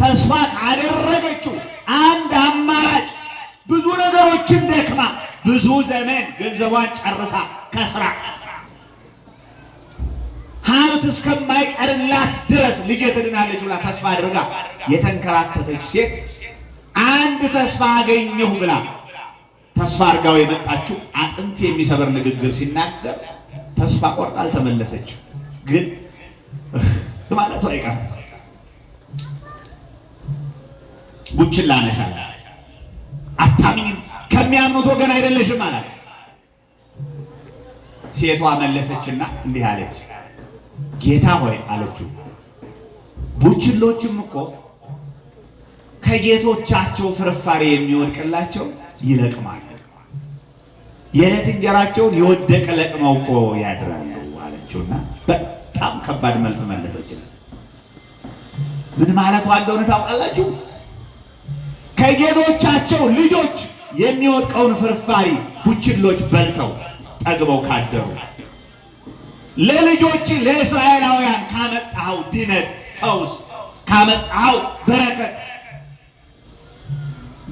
ተስፋ ካደረገችው አንድ አማራጭ ብዙ ነገሮችን ደክማ ብዙ ዘመን ገንዘቧን ጨርሳ ከስራ ሀብት እስከማይቀርላት ድረስ ልጄ ትድናለች ብላ ተስፋ አድርጋ የተንከራተተች ሴት አንድ ተስፋ አገኘሁ ብላ ተስፋ አድርጋው የመጣችው አጥንት የሚሰበር ንግግር ሲናገር ተስፋ ቆርጣ አልተመለሰችም። ግን ማለቱ አይቀርም። ቡችላ ነሽ አለ። አታምኝም፣ ከሚያምኑት ወገን አይደለሽም አላት። ሴቷ መለሰችና እንዲህ አለች፣ ጌታ ሆይ አለችው፣ ቡችሎችም እኮ ከጌቶቻቸው ፍርፋሪ የሚወድቅላቸው ይለቅማሉ፣ የዕለት እንጀራቸውን የወደቀ ለቅመው እኮ ያድራሉ አለችውና በጣም ከባድ መልስ መለሰችለት። ምን ማለቷ እንደሆነ ታውቃላችሁ? ከጌቶቻቸው ልጆች የሚወድቀውን ፍርፋሪ ቡችሎች በልተው ጠግበው ካደሩ ለልጆች ለእስራኤላውያን ካመጣኸው ድነት፣ ፈውስ ካመጣኸው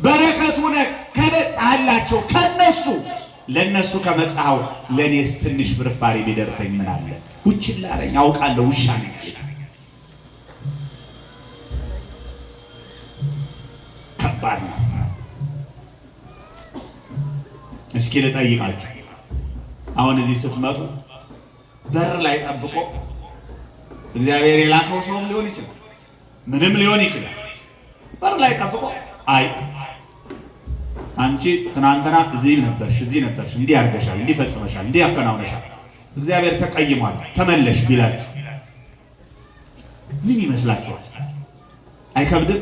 በረከቱ ነህ ከመጣህላቸው ከነሱ ለነሱ ከመጣኸው ለኔስ ትንሽ ፍርፋሪ ቢደርሰኝ ምን አለ? ቡችላ ነኝ አውቃለሁ፣ ውሻ ነኝ። ከባድ ነው። እስኪ ልጠይቃችሁ፣ አሁን እዚህ ስትመጡ በር ላይ ጠብቆ እግዚአብሔር የላከው ሰውም ሊሆን ይችላል፣ ምንም ሊሆን ይችላል። በር ላይ ጠብቆ አይ አንቺ ትናንትና እዚህ ነበርሽ፣ እንዲህ አድርገሻል፣ እንዲህ ፈጽመሻል፣ እንዲህ አከናውነሻል፣ እግዚአብሔር ተቀይሟል፣ ተመለሽ ቢላችሁ ምን ይመስላችኋል? አይከብድም?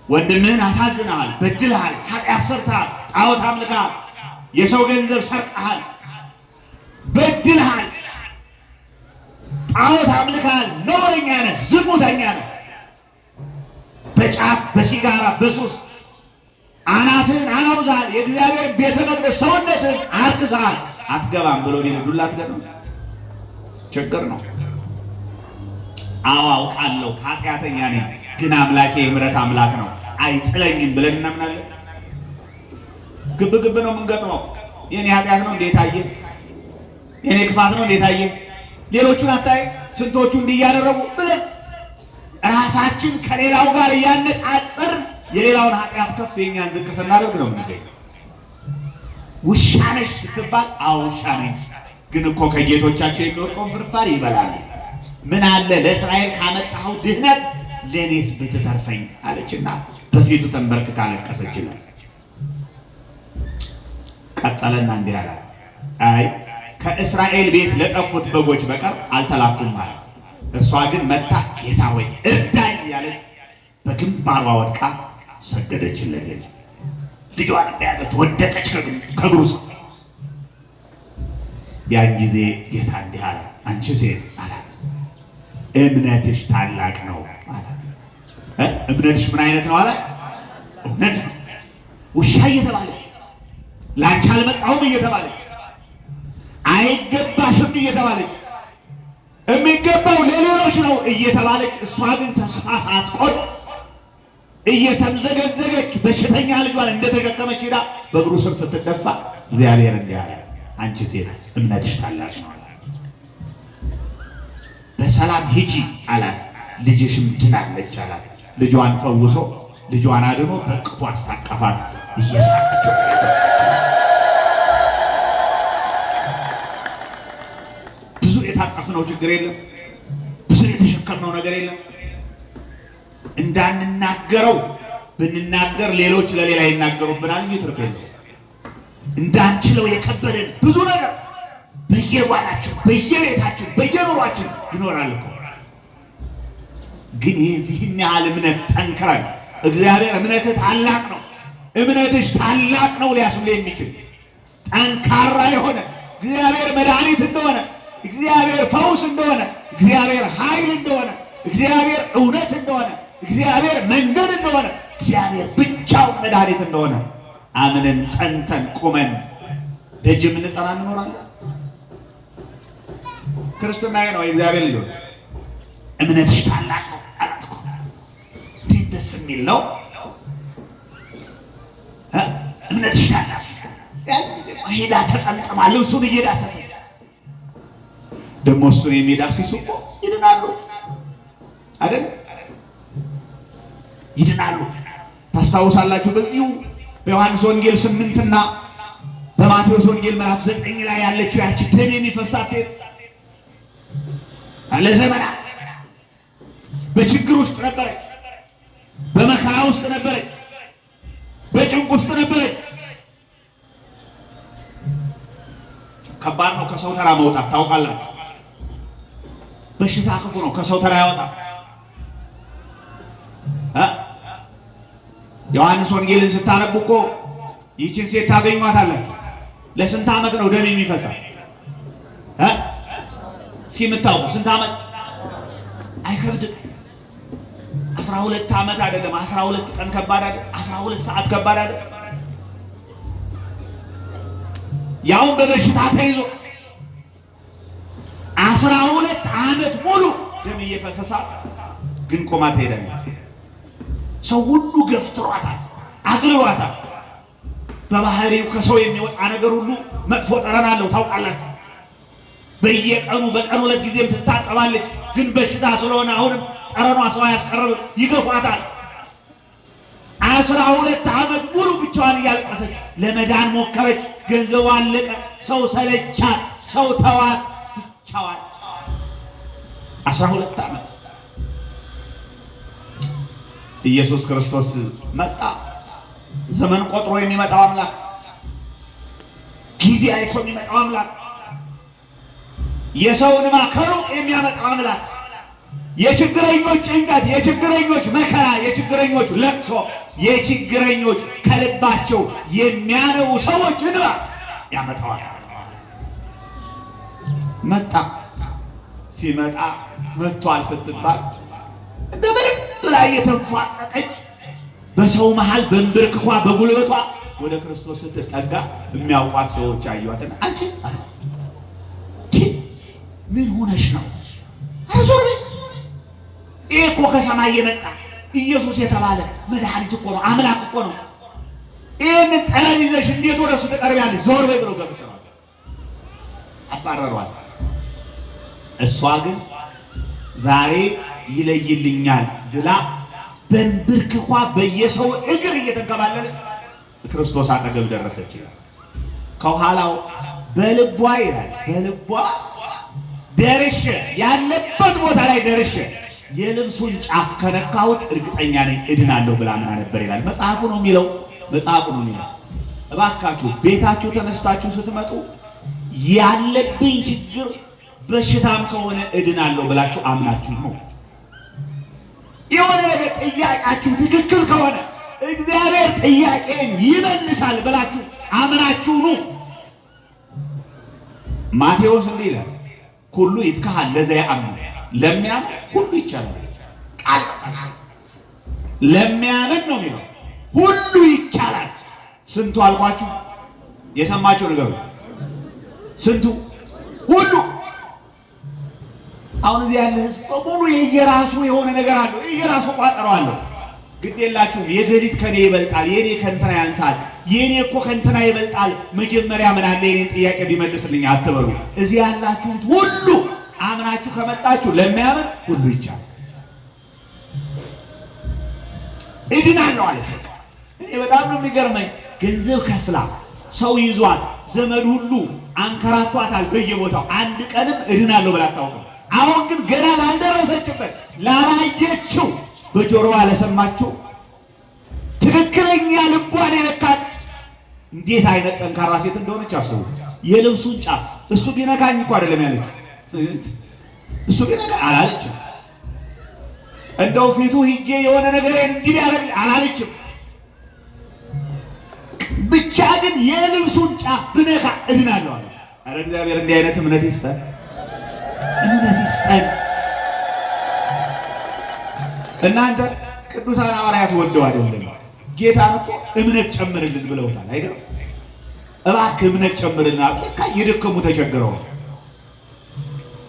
ወንድምህን አሳዝነሃል፣ በድልሃል፣ ኃጢአት ሰርተሃል፣ ጣዖት አምልከሃል፣ የሰው ገንዘብ ሰርቀሃል፣ በድልሃል፣ ጣዖት አምልከሃል፣ ነውረኛ ነህ፣ ዝሙተኛ ነህ፣ በጫት በሲጋራ በሱስ አናትህን አናውዛሃል፣ የእግዚአብሔር ቤተ መቅደስ ሰውነትህን አርክሰሃል፣ አትገባም ብሎ ዱላ አትገጥም። ችግር ነው። አዎ አውቃለሁ፣ ኃጢአተኛ ነኝ፣ ግን አምላኬ የምሕረት አምላክ ነው፣ አይጥለኝም ብለን እናምናለን። ግብ ነው የምንገጥመው። የኔ ኃጢአት ነው እንዴት አየህ? የኔ ክፋት ነው እንዴት አየህ? ሌሎቹን አታይ? ስንቶቹ እንዲህ እያደረጉ ብለን ራሳችን ከሌላው ጋር እያነጻጸርን የሌላውን ኃጢአት ከፍ የኛን ዝቅ ስናደርግ ነው የምንገኘው። ውሻ ነሽ ስትባል አዎ ውሻ ነኝ፣ ግን እኮ ከጌቶቻቸው የሚወድቀውን ፍርፋሪ ይበላሉ። ምን አለ ለእስራኤል ካመጣኸው ድህነት ለእኔስ ብትተርፈኝ አለችና በፊቱ ተንበርክካ አለቀሰችለት። ቀጠለና እንዲህ አላት፣ አይ ከእስራኤል ቤት ለጠፉት በጎች በቀር አልተላኩም ማለት። እሷ ግን መታ ጌታ ወይ እርዳኝ ያለች በግንባሯ ወድቃ ሰገደችለት። ልጇን እንደያዘች ወደቀች ከእግሩ ስር። ያን ጊዜ ጌታ እንዲህ አላት፣ አንቺ ሴት አላት፣ እምነትሽ ታላቅ ነው አላት። እምነትሽ ምን አይነት ነው አላት? እውነት ነው። ውሻ እየተባለች ላንቺ አልመጣሁም እየተባለች አይገባሽም እየተባለች የሚገባው ለሌሎች ነው እየተባለች እሷ ግን ተስፋ ሳትቆርጥ እየተምዘገዘገች በሽተኛ ልጇን እንደተሸከመች ሄዳ በእግሩ ስር ስትደፋ እግዚአብሔር እንዲህ አላት፣ አንቺ ሴት እምነትሽ ታላቅ ነው አላት። በሰላም ሂጂ አላት፣ ልጅሽም ድናለች አላት። ልጇን ፈውሶ ልጇን አድኖ በቅፎ አስታቀፋት እየሳቀች። ብዙ የታቀፍነው ችግር የለም፣ ብዙ የተሸከምነው ነገር የለም። እንዳንናገረው ብንናገር ሌሎች ለሌላ ይናገሩብናል እንጂ ትርፍ የለው። እንዳንችለው የከበደን ብዙ ነገር በየጓዳችን፣ በየቤታችን፣ በየኑሯችን ይኖራል እኮ። ግን የዚህን ያህል እምነት ጠንክረን እግዚአብሔር እምነትህ ታላቅ ነው፣ እምነትሽ ታላቅ ነው ሊያስብል የሚችል ጠንካራ የሆነ እግዚአብሔር መድኃኒት እንደሆነ፣ እግዚአብሔር ፈውስ እንደሆነ፣ እግዚአብሔር ኃይል እንደሆነ፣ እግዚአብሔር እውነት እንደሆነ፣ እግዚአብሔር መንገድ እንደሆነ፣ እግዚአብሔር ብቻውን መድኃኒት እንደሆነ አምነን ጸንተን ቁመን ደጅ የምንጸና እንኖራለን። ክርስትና ነው የእግዚአብሔር ልጅ እምነትሽ ታላቅ ነው አላት እኮ። እንዴት ደስ የሚል ነው! እምነትሽ ታላቅ ሄዳ ተጠምጥማ ልብሱን እየዳሰሰ ደግሞ እሱን የሚዳስሱ እኮ ይድናሉ አይደል? ይድናሉ። ታስታውሳላችሁ በዚሁ በዮሐንስ ወንጌል 8 እና በማቴዎስ ወንጌል ምዕራፍ 9 ላይ ያለችው ያቺ ደም የሚፈሳት ሴት ለዘመናት በችግር ውስጥ ነበረች፣ በመከራ ውስጥ ነበረች፣ በጭንቅ ውስጥ ነበረች። ከባድ ነው ከሰው ተራ መውጣት ታውቃላችሁ። በሽታ ክፉ ነው፣ ከሰው ተራ ያወጣል። ዮሐንስ ወንጌልን ስታነቡ እኮ ይህችን ሴት ታገኟታላችሁ። ለስንት ዓመት ነው ደም የሚፈሳት? ሲምታው ስንት ዓመት? አይከብድም። 12 ዓመት አይደለም፣ 12 ቀን ከባድ አይደለም፣ 12 ሰዓት ከባድ አይደለም። ያውን በበሽታ ተይዞ 12 ዓመት ሙሉ ደም እየፈሰሳት ግን ቆማ ትሄዳለች። ሰው ሁሉ ገፍትሯታል፣ አግልሏታል። በባህሪው ከሰው የሚወጣ ነገር ሁሉ መጥፎ ጠረን አለው ታውቃላችሁ። በየቀኑ በቀን 2 ጊዜም ትታጠባለች። ግን በሽታ ስለሆነ አሁንም ጠረኗ ሰው አያስቀርብም፣ ይገፏታል። 12 ዓመት ሙሉ ብቻዋን እያለቀሰች ለመዳን ሞከረች። ገንዘቡ አለቀ። ሰው ሰለቻት፣ ሰው ተዋት፣ ብቻዋን 12 ዓመት። ኢየሱስ ክርስቶስ መጣ። ዘመን ቆጥሮ የሚመጣው አምላክ፣ ጊዜ አይቶ የሚመጣው አምላክ፣ የሰውን እንባ ከሩቅ የሚያመጣው አምላክ፣ የችግረኞች ጭንቀት፣ የችግረኞች መከራ፣ የችግረኞች ለቅሶ፣ የችግረኞች ከልባቸው የሚያነቡ ሰዎች እንባ ያመጣዋል። መጣ። ሲመጣ መጥቷል ስትባል እንደምንም ብላ የተንፏቀቀች በሰው መሃል በእንብርክኳ በጉልበቷ ወደ ክርስቶስ ስትጠጋ የሚያውቋት ሰዎች አዩዋትና አንቺ ምን ሆነሽ ነው? አይዞህ ይሄ እኮ ከሰማይ የመጣ ኢየሱስ የተባለ መድኃኒት እኮ ነው፣ አምላክ እኮ ነው። ይህንን ጠረን ይዘሽ እንዴት ወደ እሱ ትቀርቢያለሽ? ዞር በይ ብለው ገብተዋል፣ አባረሯል። እሷ ግን ዛሬ ይለይልኛል ብላ በእንብርክኳ በየሰው እግር እየተንከባለለች ክርስቶስ አጠገብ ደረሰች። ከኋላው በልቧ ይላል፣ በልቧ ደርሼ ያለበት ቦታ ላይ ደርሼ የልብሱን ጫፍ ከነካሁት እርግጠኛ ነኝ እድናለሁ ብላ ምና ነበር ይላል። መጽሐፉ ነው የሚለው፣ መጽሐፉ ነው የሚለው። እባካችሁ ቤታችሁ ተነስታችሁ ስትመጡ ያለብኝ ችግር በሽታም ከሆነ እድናለሁ ብላችሁ አምናችሁ ነው። የሆነ ነገር ጥያቄያችሁ ትክክል ከሆነ እግዚአብሔር ጥያቄን ይመልሳል ብላችሁ አምናችሁ ነው። ማቴዎስ እንዲህ ይላል፣ ሁሉ ይትካሃል ለዘያአምን፣ ለሚያምን ሁሉ ይቻላል። ቃል ለሚያምን ነው የሚለው፣ ሁሉ ይቻላል። ስንቱ አልኳችሁ? የሰማችሁ ንገሩ። ስንቱ? ሁሉ። አሁን እዚህ ያለ ህዝብ በሙሉ የየራሱ የሆነ ነገር አለው፣ የየራሱ ቋጠሮ አለው። ግድ የላችሁም የገሊት ከኔ ይበልጣል፣ የኔ ከእንትና ያንሳል፣ የኔ እኮ ከእንትና ይበልጣል፣ መጀመሪያ ምን አለ የኔን ጥያቄ ቢመልስልኝ አትበሉ። እዚህ ያላችሁት ሁሉ አምናችሁ ከመጣችሁ ለሚያምን ሁሉ ይቻላል። እድናለሁ አለች። እኔ በጣም ነው የሚገርመኝ። ገንዘብ ከፍላ ሰው ይዟት ዘመድ ሁሉ አንከራቷታል በየቦታው። አንድ ቀንም እድናለሁ ብላ አታውቅም። አሁን ግን ገና ላልደረሰችበት ላላየችው በጆሮዋ ለሰማችው ትክክለኛ ልቧን የነካት እንዴት አይነት ጠንካራ ሴት እንደሆነች አስቡ። የልብሱን ጫፍ እሱ ቢነካኝ እኮ አይደለም ያለች፣ እሱ ቢነካኝ አላለችም። እንደው ፊቱ ሂጄ የሆነ ነገር እንዲህ ያደርግ አላለችም። ብቻ ግን የልብሱን ጫፍ ብነካ እድናለሁ አለ። ኧረ እግዚአብሔር እንዲህ አይነት እምነት ይስጠን፣ እምነት ይስጠን። እናንተ ቅዱሳን ሐዋርያት ወደው አይደለም ጌታን እኮ እምነት ጨምርልን ብለውታል አይደል? እባክህ እምነት ጨምርልን አለ። የደከሙ ተቸግረው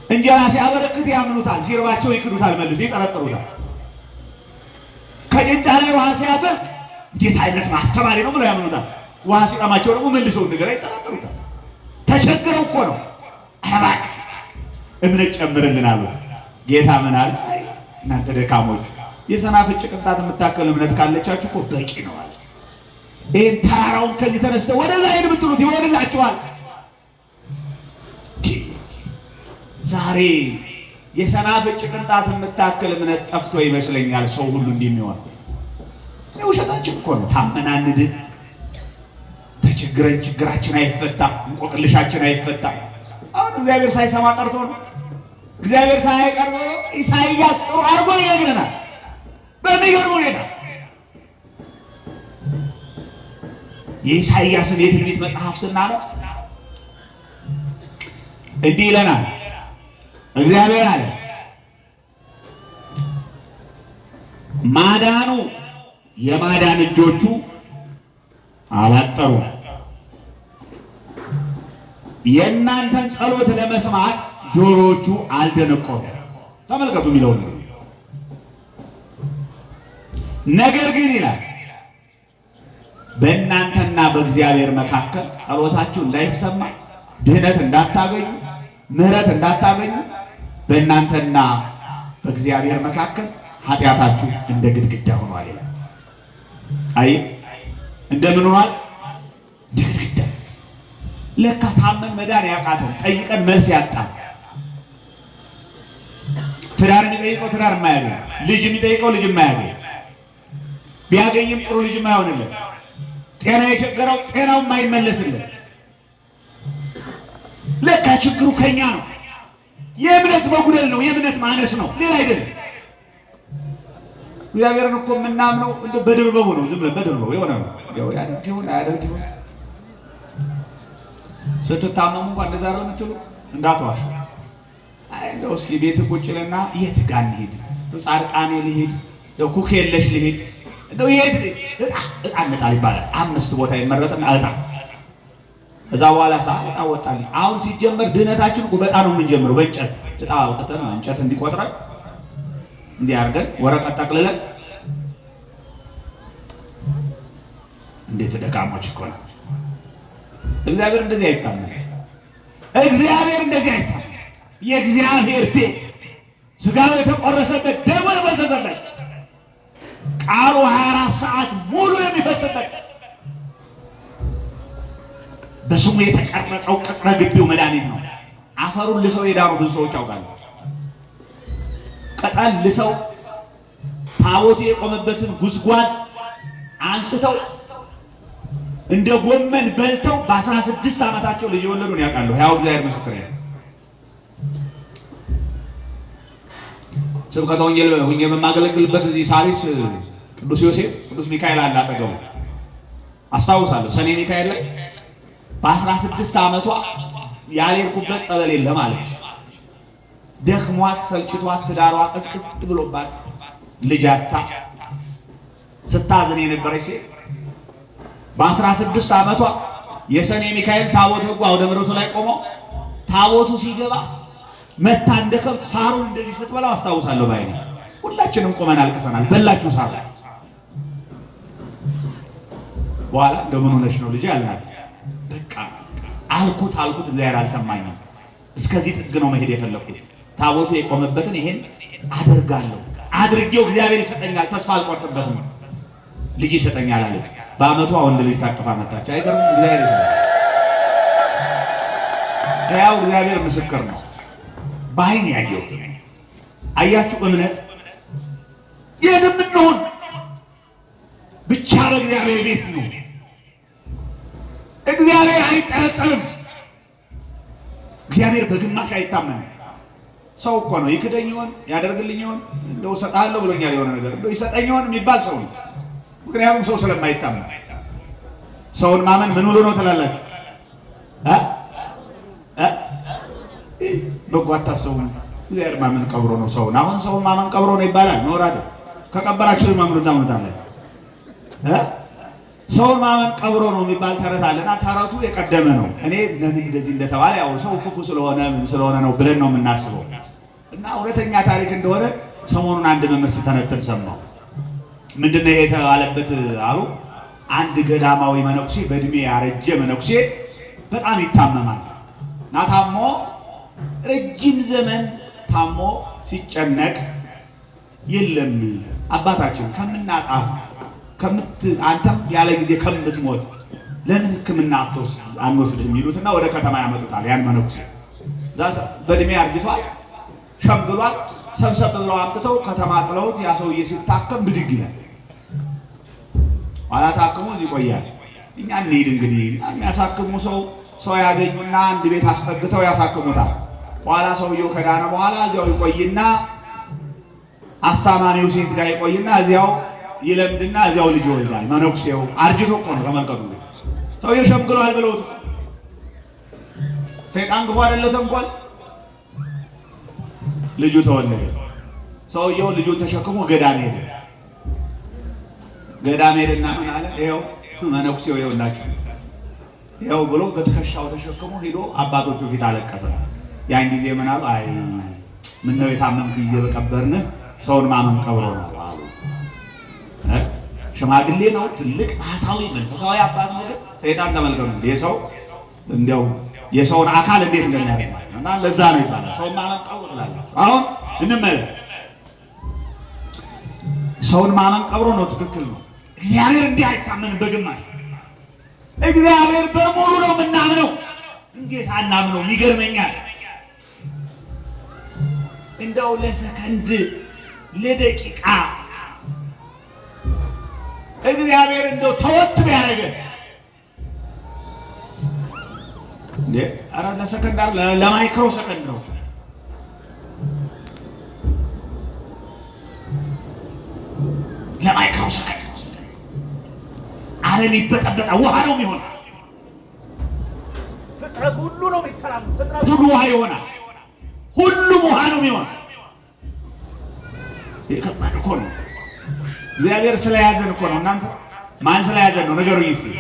እንጂ እንጀራ ሲያበረክት ያምኑታል፣ ሲርባቸው ይክዱታል፣ መልሶ ይጠረጥሩታል። ከጭንጫ ላይ ውሃ ሲያፈር እንዴት አይነት ማስተማሪ ነው ብለው ያምኑታል። ውሃ ሲጠማቸው ደግሞ መልሰው እንደገና ይጠረጥሩታል። ተቸግረው እኮ ነው። አባክ እምነት ጨምርልን አሉት። ጌታ ምን አለ? እናንተ ደካሞች የሰናፍጭ ቅንጣት የምታከል እምነት ካለቻችሁ እኮ በቂ ነው አለ። ይህን ተራራውን ከዚህ ተነስተው ወደዛ ሄድ ብትሉት ይሆንላችኋል። ዛሬ የሰናፍጭ ቅንጣት የምታክል እምነት ጠፍቶ ይመስለኛል ሰው ሁሉ እንደሚሆን። ውሸታችን እኮ ነው። ታመናንድን ተቸግረን ችግራችን አይፈታም፣ እንቆቅልሻችን አይፈታም። አሁን እግዚአብሔር ሳይሰማ ቀርቶ ነው። እግዚአብሔር ሳያይ ቀርቶ ነው። ኢሳይያስ ጥሩ አድርጎ ይነግረናል በሚገርም ሁኔታ። የኢሳይያስን የትንቢት መጽሐፍ ስናነብ እንዲህ ይለናል። እግዚአብሔር አለ ማዳኑ የማዳን እጆቹ አላጠሩም፣ የእናንተን ጸሎት ለመስማት ጆሮዎቹ አልደነቆሩም። ተመልከቱ የሚለው ነገር ግን ይላል በእናንተና በእግዚአብሔር መካከል ጸሎታችሁ እንዳይሰማ፣ ድህነት እንዳታገኙ፣ ምሕረት እንዳታገኙ በእናንተና በእግዚአብሔር መካከል ኃጢአታችሁ እንደ ግድግዳ ሆኗል ይላል። አይ እንደምን ሆኗል? እንደ ግድግዳ። ለካ ታመን መዳን ያቃተን፣ ጠይቀን መልስ ያጣን፣ ትዳር የሚጠይቀው ትዳር የማያገኝ፣ ልጅ የሚጠይቀው ልጅ የማያገኝ፣ ቢያገኝም ጥሩ ልጅ የማይሆንለት፣ ጤና የቸገረው ጤናው የማይመለስለት። ለካ ችግሩ ከኛ ነው። የእምነት መጉደል ነው፣ የእምነት ማነስ ነው፣ ሌላ አይደለም። እግዚአብሔርን እኮ የምናምነው እንደ በድርበቡ ነው። ዝም ብለን በድርበቡ የሆነ ነው። ያው ያደርግ ይሁን አያደርግ ይሁን ስትታመሙ እንኳን እንደዛ ነው የምትሉ እንዳትዋሹ። አይ እንደው እስኪ ቤት ቁጭ ልና የት ጋር እንሂድ፣ እንደው ጻድቃኔ ልሂድ፣ እንደው ኩክ የለሽ ልሂድ፣ እንደው የት እጣ እንጣል ይባላል። 5 ቦታ ይመረጥና እጣ እዛ በኋላ እጣ ወጣልኝ። አሁን ሲጀመር ድህነታችን እኮ በጣም ነው የምንጀምረው። በእንጨት እጣ አውጥተን እንጨት እንዲቆጥረን እንዲህ አድርገን ወረቀት ጠቅልለን። እንዴት ደካሞች እኮ ነው። እግዚአብሔር እንደዚህ አይታመን። እግዚአብሔር እንደዚህ አይታመን። የእግዚአብሔር ቤት ስጋው የተቆረሰበት ደሙ የፈሰሰበት ቃሉ 24 ሰዓት ሙሉ የሚፈስበት በስሙ የተቀረጸው ቅጽረ ግቢው መድኃኒት ነው። አፈሩን ልሰው የዳሩ ብዙ ሰዎች ያውቃሉ። ቅጠል ልሰው ታቦቱ የቆመበትን ጉዝጓዝ አንስተው እንደ ጎመን በልተው በ16 ዓመታቸው ልጅ የወለዱን ያውቃሉ። ያው እግዚአብሔር ምስክር ነው። ስብከተ ወንጌል ሆኜ በማገለግልበት እዚህ ሳሪስ ቅዱስ ዮሴፍ ቅዱስ ሚካኤል አለ አጠገቡ አስታውሳለሁ። ሰኔ ሚካኤል ላይ በ16 ዓመቷ ያልሄድኩበት ጸበል የለም አለች። ደክሟት ሰልችቷት ትዳሯ ቅስቅስ ብሎባት ልጃታ ስታዝን የነበረች ሴት በ16 ዓመቷ የሰኔ ሚካኤል ታቦት ሕጉ አውደ ምሕረቱ ላይ ቆሞ ታቦቱ ሲገባ መታ እንደ ከብት ሳሩን እንደዚህ ስትበላው አስታውሳለሁ። ባይኔ ሁላችንም ቆመን አልቅሰናል። በላችሁ ሳሩ። በኋላ እንደምን ሆነሽ ነው ልጅ አልናት። በቃ አልኩት እግዚአብሔር አልሰማኝም። እስከዚህ ጥግ ነው መሄድ የፈለኩት። ታቦቱ የቆመበትን ይሄን አደርጋለሁ፣ አድርጌው እግዚአብሔር ይሰጠኛል፣ ተስፋ አልቆርጥበትም፣ ልጅ ይሰጠኛል አለች። በአመቷ ወንድ ልጅ ታቅፋ መጣች። አይገርም? እግዚአብሔር ይሰጣል። ያው እግዚአብሔር ምስክር ነው። በዓይን ያየሁት አያችሁ። እምነት የትም እንሁን ብቻ በእግዚአብሔር ቤት ነው። እግዚአብሔር አይጠረጠርም። እግዚአብሔር በግማሽ አይታመንም። ሰው እኮ ነው ይክደኝ ይሆን ያደርግልኝ ይሆን እንደው እሰጥሃለሁ ብሎኛል የሆነ ነገር እንደው ይሰጠኝ ይሆን የሚባል ሰው ነው። ምክንያቱም ሰው ስለማይታመን። ሰውን ማመን ምን ብሎ ነው ትላላችሁ? በጎ አታስቡ። እግዚአብሔር ማመን ቀብሮ ነው ሰውን። አሁን ሰውን ማመን ቀብሮ ነው ይባላል። ኖር አይደል? ከቀበራችሁ ማመን ታምኑታላችሁ። ሰውን ማመን ቀብሮ ነው የሚባል ተረት አለና ተረቱ የቀደመ ነው። እኔ ለምን እንደዚህ እንደተባለ ያው ሰው ክፉ ስለሆነ ነው ብለን ነው የምናስበው እና እውነተኛ ታሪክ እንደሆነ ሰሞኑን አንድ መምህር ሲተነትን ሰማሁ። ምንድነው የተባለበት አሉ። አንድ ገዳማዊ መነኩሴ በእድሜ ያረጀ መነኩሴ በጣም ይታመማል እና ታሞ ረጅም ዘመን ታሞ ሲጨነቅ የለም አባታችን ከምናጣፍ አንተም ያለ ጊዜ ከምትሞት ለምን ሕክምና አንወስድም ይሉትና ወደ ከተማ ያመጡታል። ያን መነኩሴ በእድሜ አርጅቷል፣ ሸምግሏል። ሰብሰብ ብለው አምጥተው ከተማ ጥለውት ያ ሰውዬ ሲታከም ብድግ ይላል። ኋላ ታክሞ ይቆያል። እኛ እንሂድ እንግዲህ የሚያሳክሙ ሰው ያገኙና አንድ ቤት አስጠግተው ያሳክሙታል። ኋላ ሰውየው ከዳነ በኋላ እዚያው ይቆይና አስታማሚው ሴት ጋር ይቆይና እዚያው ይለምድና እዚያው ልጅ ይወልዳል። መነኩሴው አርጅቶ እኮ ነው። ተመልከቱ። ሰውየው ሸምግሏል ብለውት ሰይጣን ግፉ አይደለ ተንኳል። ልጁ ተወለደ። ሰውየው ልጁን ተሸክሞ ገዳም ሄደ። ገዳም ሄደና ምን አለ? ይኸው መነኩሴው ይኸውላችሁ ይኸው ብሎ በትከሻው ተሸክሞ ሄዶ አባቶቹ ፊት አለቀሰ። ያን ጊዜ ምን አሉ? አይ ምን ነው የታመምክ ጊዜ በቀበርንህ ሰውን ማመን ቀብሮ ነው አሉ። ሽማግሌ ነው፣ ትልቅ ባህታዊ መንፈሳዊ አባት ነው። ሰይጣን ተመልከቱ የሰው እንዲያው የሰውን አካል እንዴት እንደሚያደርግ እና ለዛ ነው ይባላል ሰውን ማመን ቀብሮ ትላለች። አሁን እንመለስ። ሰውን ማመን ቀብሮ ነው፣ ትክክል ነው። እግዚአብሔር እንዲህ አይታመንም በግማሽ። እግዚአብሔር በሙሉ ነው የምናምነው። እንዴት አናምነው? ይገርመኛል። እንደው ለሰከንድ ለደቂቃ እግዚአብሔር እንደው ተወት ቢያደርገን እንዴ! ኧረ ለሰከንድ ለማይክሮ ሰከንድ ነው። ለማይክሮ ሰከንድ ዓለም ይበጠበጣል። ውሃ ነው የሚሆነው። ፍጥረት ሁሉ ነው የሚተራመው። ፍጥረት ሁሉ ውሃ ይሆናል። ሁሉም ውሃ ነው የሚሆነው። የከባድ እኮ ነው። እግዚአብሔር ስለያዘን እኮ ነው። እናንተ ማን ስለያዘን ነው? ንገሩኝ እስኪ።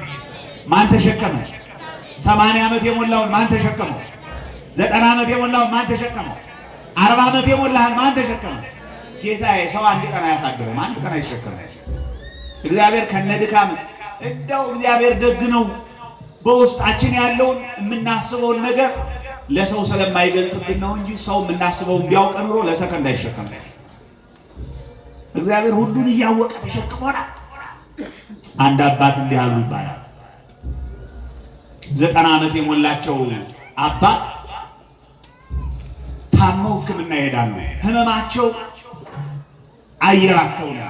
ማን ተሸከመ? 80 ዓመት የሞላውን ማን ተሸከመው? 90 ዓመት የሞላውን ማን ተሸከመው? 40 ዓመት የሞላህን ማን ተሸከመው? ጌታዬ ሰው አንድ ቀን አያሳድርም፣ አንድ ቀን አይሸከምም። እግዚአብሔር ከነድካም እንደው እግዚአብሔር ደግ ነው። በውስጣችን ያለውን የምናስበውን ነገር ለሰው ስለማይገልጥብን ነው እንጂ ሰው የምናስበውን ቢያውቅ ኑሮ ለሰከንድ አይሸከም። እግዚአብሔር ሁሉን እያወቀ ተሸክሞናል። አንድ አባት እንዲህ አሉ ይባላል። 90 ዓመት የሞላቸው አባት ታመው ሕክምና ይሄዳሉ። ህመማቸው አየር አጥተውና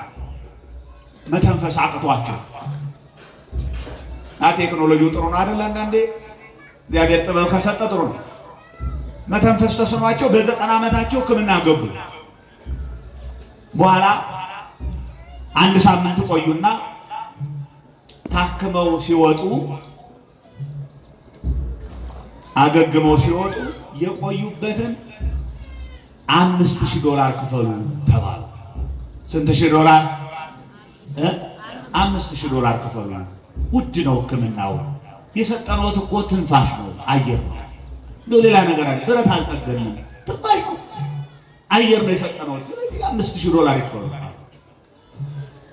መተንፈስ አቅቷቸው ቴክኖሎጂው ጥሩ ነው አይደል? አንዳንዴ እግዚአብሔር ጥበብ ከሰጠ ጥሩ ነው። መተንፈስ ተስኗቸው በ90 ዓመታቸው ሕክምና ገቡ። በኋላ አንድ ሳምንት ቆዩና ታክመው ሲወጡ አገግመው ሲወጡ የቆዩበትን $5000 ክፈሉ ተባሉ። ስንት ሺህ ዶላር? $5000 ክፈሉ። ውድ ነው ሕክምናው። የሰጠነውት እኮ ትንፋሽ ነው፣ አየር ነው። እንደው ሌላ ነገር አለ? ብረት አልጠገንም፣ ትንፋሽ ነው፣ አየር ነው የሰጠነውት። ስለዚህ $5000 ይክፈሉ።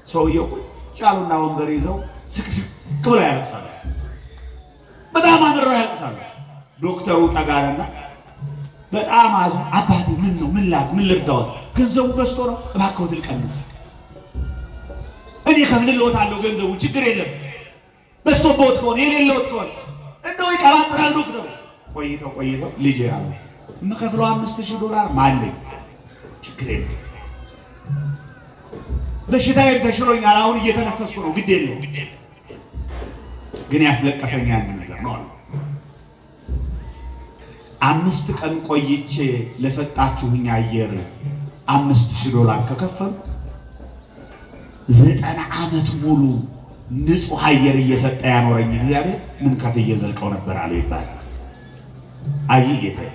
ሰውየው ቁጭ አሉና ወንበር ይዘው ስቅስቅ ብለው ያለቅሳሉ። በጣም አምረው ያለቅሳሉ። ዶክተሩ ጠጋለና በጣም አዙ። አባቴ ምን ነው? ምን ልርዳዎት? ገንዘቡ በዝቶ ነው፣ እባክዎት ልቀንስ። እኔ ከፍልልዎታለሁ ገንዘቡ፣ ችግር የለም። በዝቶብዎት ከሆነ የሌለዎት ከሆነ እንደው ይቀባጥራል ዶክተሩ። ቆይተው ልጄ አሉ የምከፍለው $5000 ማለኝ፣ ችግር የለም። በሽታዬም ተሽሎኛል፣ አሁን እየተነፈስኩ ነው፣ ግድ የለም። ግን ያስለቀሰኝ አንድ ነገር ነው አሉ። 5 ቀን ቆይቼ ለሰጣችሁኝ አየር $5000 ከከፈሉ 90 ዓመት ሙሉ ንጹህ አየር እየሰጠ ያኖረኝ እግዚአብሔር ምን ከፍዬ ዘልቀው ነበር አለው ይባላል። አይ ጌታዬ፣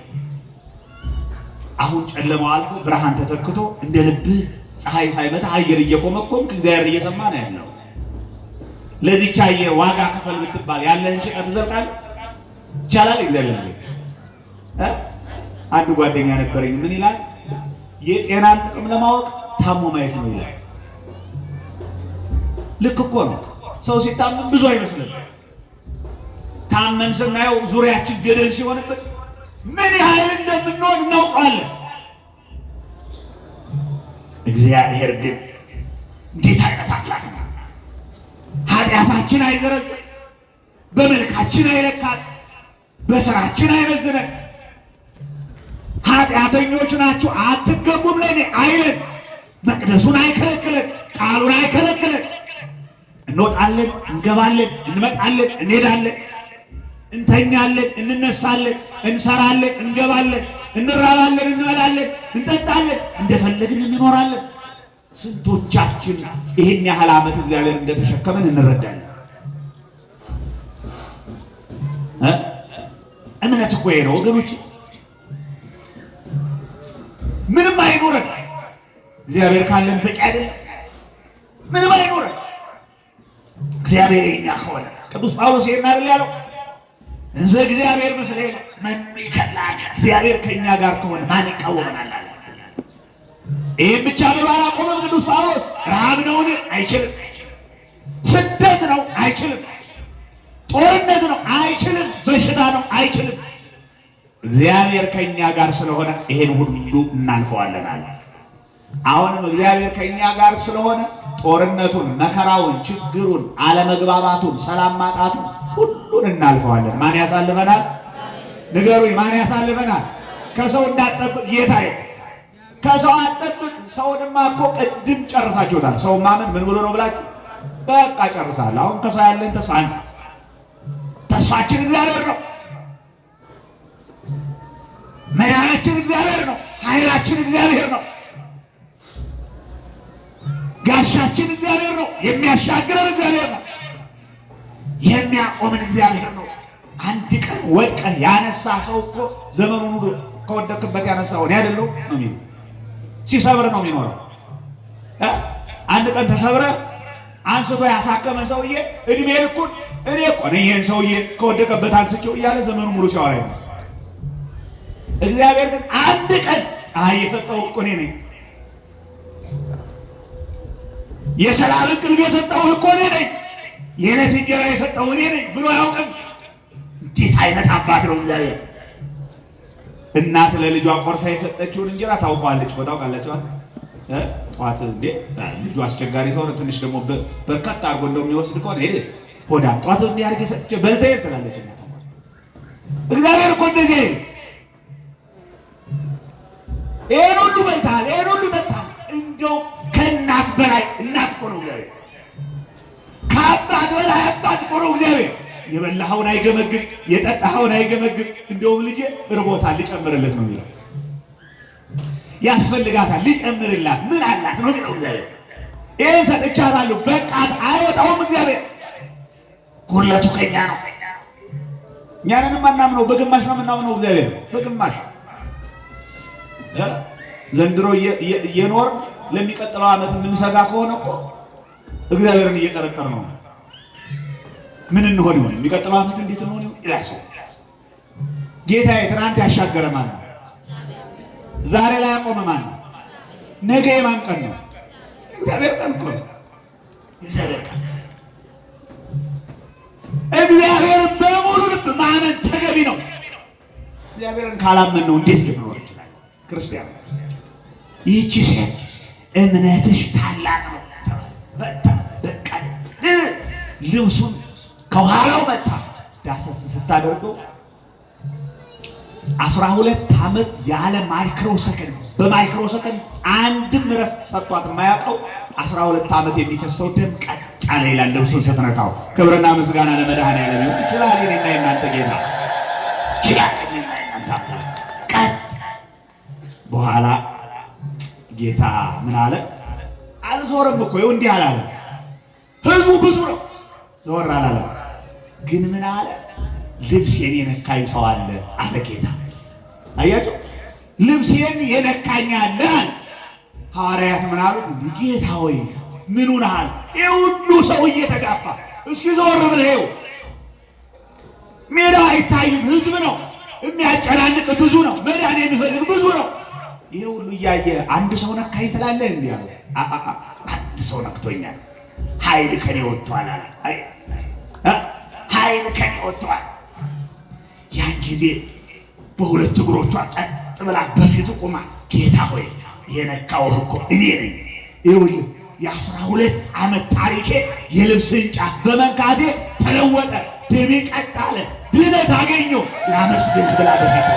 አሁን ጨለማው አልፎ ብርሃን ተተክቶ እንደ ልብህ ፀሐይ ሳይመታ አየር እየቆመቆምክ እግዚአብሔር እየሰማ ነው ያለው። ለዚህ ቻየ ዋጋ ከፈል ብትባል ያለህን ጭቀት ትዘልቃለህ? ይቻላል? እግዚአብሔር አንድ ጓደኛ ነበረኝ። ምን ይላል? የጤናን ጥቅም ለማወቅ ታሞ ማየት ነው ይላል። ልክ እኮ ነው። ሰው ሲታመም ብዙ አይመስልም። ታመን ስናየው ዙሪያችን ገደል ሲሆንበት ምን ያህል እንደምንሆን እናውቃለን። እግዚአብሔር ግን እንዴት አይነት አምላክ ነው! ኃጢአታችን አይዘረዝር፣ በመልካችን አይለካል፣ በስራችን አይመዝነን። ኃጢአተኞች ናችሁ አትገቡም ለእኔ አይለን። መቅደሱን አይከለክለን፣ ቃሉን አይከለክለን። እንወጣለን፣ እንገባለን፣ እንመጣለን፣ እንሄዳለን፣ እንተኛለን፣ እንነሳለን፣ እንሰራለን፣ እንገባለን፣ እንራባለን፣ እንበላለን፣ እንጠጣለን፣ እንደፈለግን እንኖራለን። ስንቶቻችን ይህን ያህል ዓመት እግዚአብሔር እንደተሸከመን እንረዳለን? እምነት እኮ ነው ወገኖች። ምንም አይኖረን እግዚአብሔር ካለን በቂ አይደለም። ምንም አይኖረን እግዚአብሔር የኛ ከሆነ። ቅዱስ ጳውሎስ ይሄን አይደል ያለው? እንዘ እግዚአብሔር ምስሌነ መኑ ይከላከ፣ እግዚአብሔር ከኛ ጋር ከሆነ ማን ይቃወመናል አለ። ይህም ብቻ ብሎ አላቆመም ቅዱስ ጳውሎስ። ረሃብ ነውን? አይችልም። ስደት ነው? አይችልም። ጦርነት ነው? አይችልም። በሽታ ነው? አይችልም። እግዚአብሔር ከኛ ጋር ስለሆነ ይሄን ሁሉ እናልፈዋለን አለ። አሁንም እግዚአብሔር ከኛ ጋር ስለሆነ ጦርነቱን፣ መከራውን፣ ችግሩን፣ አለመግባባቱን፣ ሰላም ማጣቱን ሁሉን እናልፈዋለን። ማን ያሳልፈናል? ንገሩኝ፣ ማን ያሳልፈናል? ከሰው እንዳትጠብቅ ጌታዬ፣ ከሰው አትጠብቅ። ሰውንማ እኮ ቅድም ጨርሳችሁታል። ሰው ማመን ምን ብሎ ነው ብላችሁ በቃ ጨርሳለሁ። አሁን ከሰው ያለን ተስፋ አንሳ። ተስፋችን እግዚአብሔር ነው። መዳናችን እግዚአብሔር ነው። ኃይላችን እግዚአብሔር ነው። ጋሻችን እግዚአብሔር ነው። የሚያሻግረን እግዚአብሔር ነው። የሚያቆምን እግዚአብሔር ነው። አንድ ቀን ወድቀህ ያነሳ ሰው እኮ ዘመኑን ሁሉ ከወደቅበት ያነሳው እኔ አይደለሁ ነው የሚለው። ሲሰብር ነው የሚኖረው። አንድ ቀን ተሰብረህ አንስቶ ያሳከመ ሰውዬ እድሜ ልኩን እኔ እኮ ነኝ ይህን ሰውዬ ከወደቀበት አንስቼው እያለ ዘመኑ ሙሉ ሲያወራ ነው። እግዚአብሔር ግን አንድ ቀን ፀሐይ የሰጠው እኮ እኔ ነኝ፣ የሰላም እንቅልፍ የሰጠው እኮ እኔ ነኝ፣ የዕለት እንጀራ የሰጠው እኔ ነኝ ብሎ አያውቅም። እንዴት አይነት አባት ነው እግዚአብሔር! እናት ለልጇ ቆርሳ የሰጠችውን እንጀራ ታውቀዋለች። ታውቃላችሁ? ጠዋት እንዴ ልጁ አስቸጋሪ ከሆነ ትንሽ ደግሞ በርከት አድርጎ እንደሚወስድ ከሆነ ሄደ ሆዳ ጠዋት እንዲያርግ የሰጠች በልተህ ትላለች እናት። እግዚአብሔር እኮ እንደዚህ ይሄን ሁሉ በልተሃል፣ ይሄን ሁሉ ጠጥተሃል። እንደው ከእናት በላይ እናት እኮ ነው እግዚአብሔር። ከአባት በላይ አባት እኮ ነው እግዚአብሔር። የበላኸውን አይገመግም፣ የጠጣኸውን አይገመግም። እንደውም ልጄ እርቦታል ልጨምርለት ነው የሚለው። ያስፈልጋታል ልጨምርላት፣ ምን አላት ነው የሚለው እግዚአብሔር። ይህን ሰጥቻታለሁ በቃት አይወጣውም እግዚአብሔር። ጉድለቱ ከኛ ነው። እኛንንም አናምነው፣ በግማሽ ነው የምናምነው እግዚአብሔር በግማሽ። ዘንድሮ እየኖር ለሚቀጥለው ዓመት የምንሰጋ ከሆነ እኮ እግዚአብሔርን እየጠረጠር ነው። ምን እንሆን ይሆን? የሚቀጥለው ዓመት እንዴት እንሆን ይሆን ይላል ሰው። ጌታዬ ትናንት ያሻገረ ማን ነው? ዛሬ ላይ ያቆመ ማን ነው? ነገ የማን ቀን ነው? እግዚአብሔር ቀን እኮ ነው። እግዚአብሔር ቀን እግዚአብሔርን በሙሉ ልብ ማመን ተገቢ ነው። እግዚአብሔርን ካላመን ነው እንዴት ልንኖር ይችላል? ክርስቲያን ይህቺ ሴት እምነትሽ ታላቅ ነው መጣ በቃ ልብሱን ከኋላው መጣ ዳሰስ ስታደርገው 12 ዓመት ያለ ማይክሮ ሰከንድ በማይክሮ ሰከንድ አንድም እረፍት ሰጥቷት የማያውቀው 12 ዓመት የሚፈሰው ደም ቀጥ ያለ ይላል። ልብሱን ስትነካው ክብርና ምስጋና ለመድኃኔዓለም ይሁን። ይችላል የእኔና የእናንተ ጌታ ይችላል። የእኔና የእናንተ አምላክ ቀጥ በኋላ ጌታ ምን አለ? አልዞረም እኮ ይኸው እንዲህ አላለ። ህዝቡ ብዙ ነው፣ ዞር አላለ። ግን ምን አለ? ልብሴን የነካኝ ሰው አለ አለ ጌታ። አያችሁ፣ ልብሴን የነካኝ አለ። ሐዋርያት ምን አሉት? ጌታ ሆይ ምን ሆነሃል? ይህ ሁሉ ሰው እየተጋፋ እስኪ ዞር ብለው ሜዳ አይታይም። ህዝብ ነው የሚያጨናንቅ፣ ብዙ ነው መዳን የሚፈልግ ብዙ ነው። ይሄ ሁሉ እያየ አንድ ሰው ነካኝ ትላለህ? እንዲህ አለ። አንድ ሰው ነክቶኛል፣ ኃይል ከኔ ወጥቷል አለ። ኃይል ከኔ ወጥቷል። ያን ጊዜ በሁለት እግሮቿ ቀጥ ብላ በፊቱ ቆማ ጌታ ሆይ የነካውህ እኮ እኔ ነኝ። ይኸውልህ የ12 ዓመት ታሪኬ የልብስን ጫፍ በመንካቴ ተለወጠ፣ ደሜ ቀጥ አለ፣ ድነት አገኘሁ፣ ላመስግን ብላ በፊቱ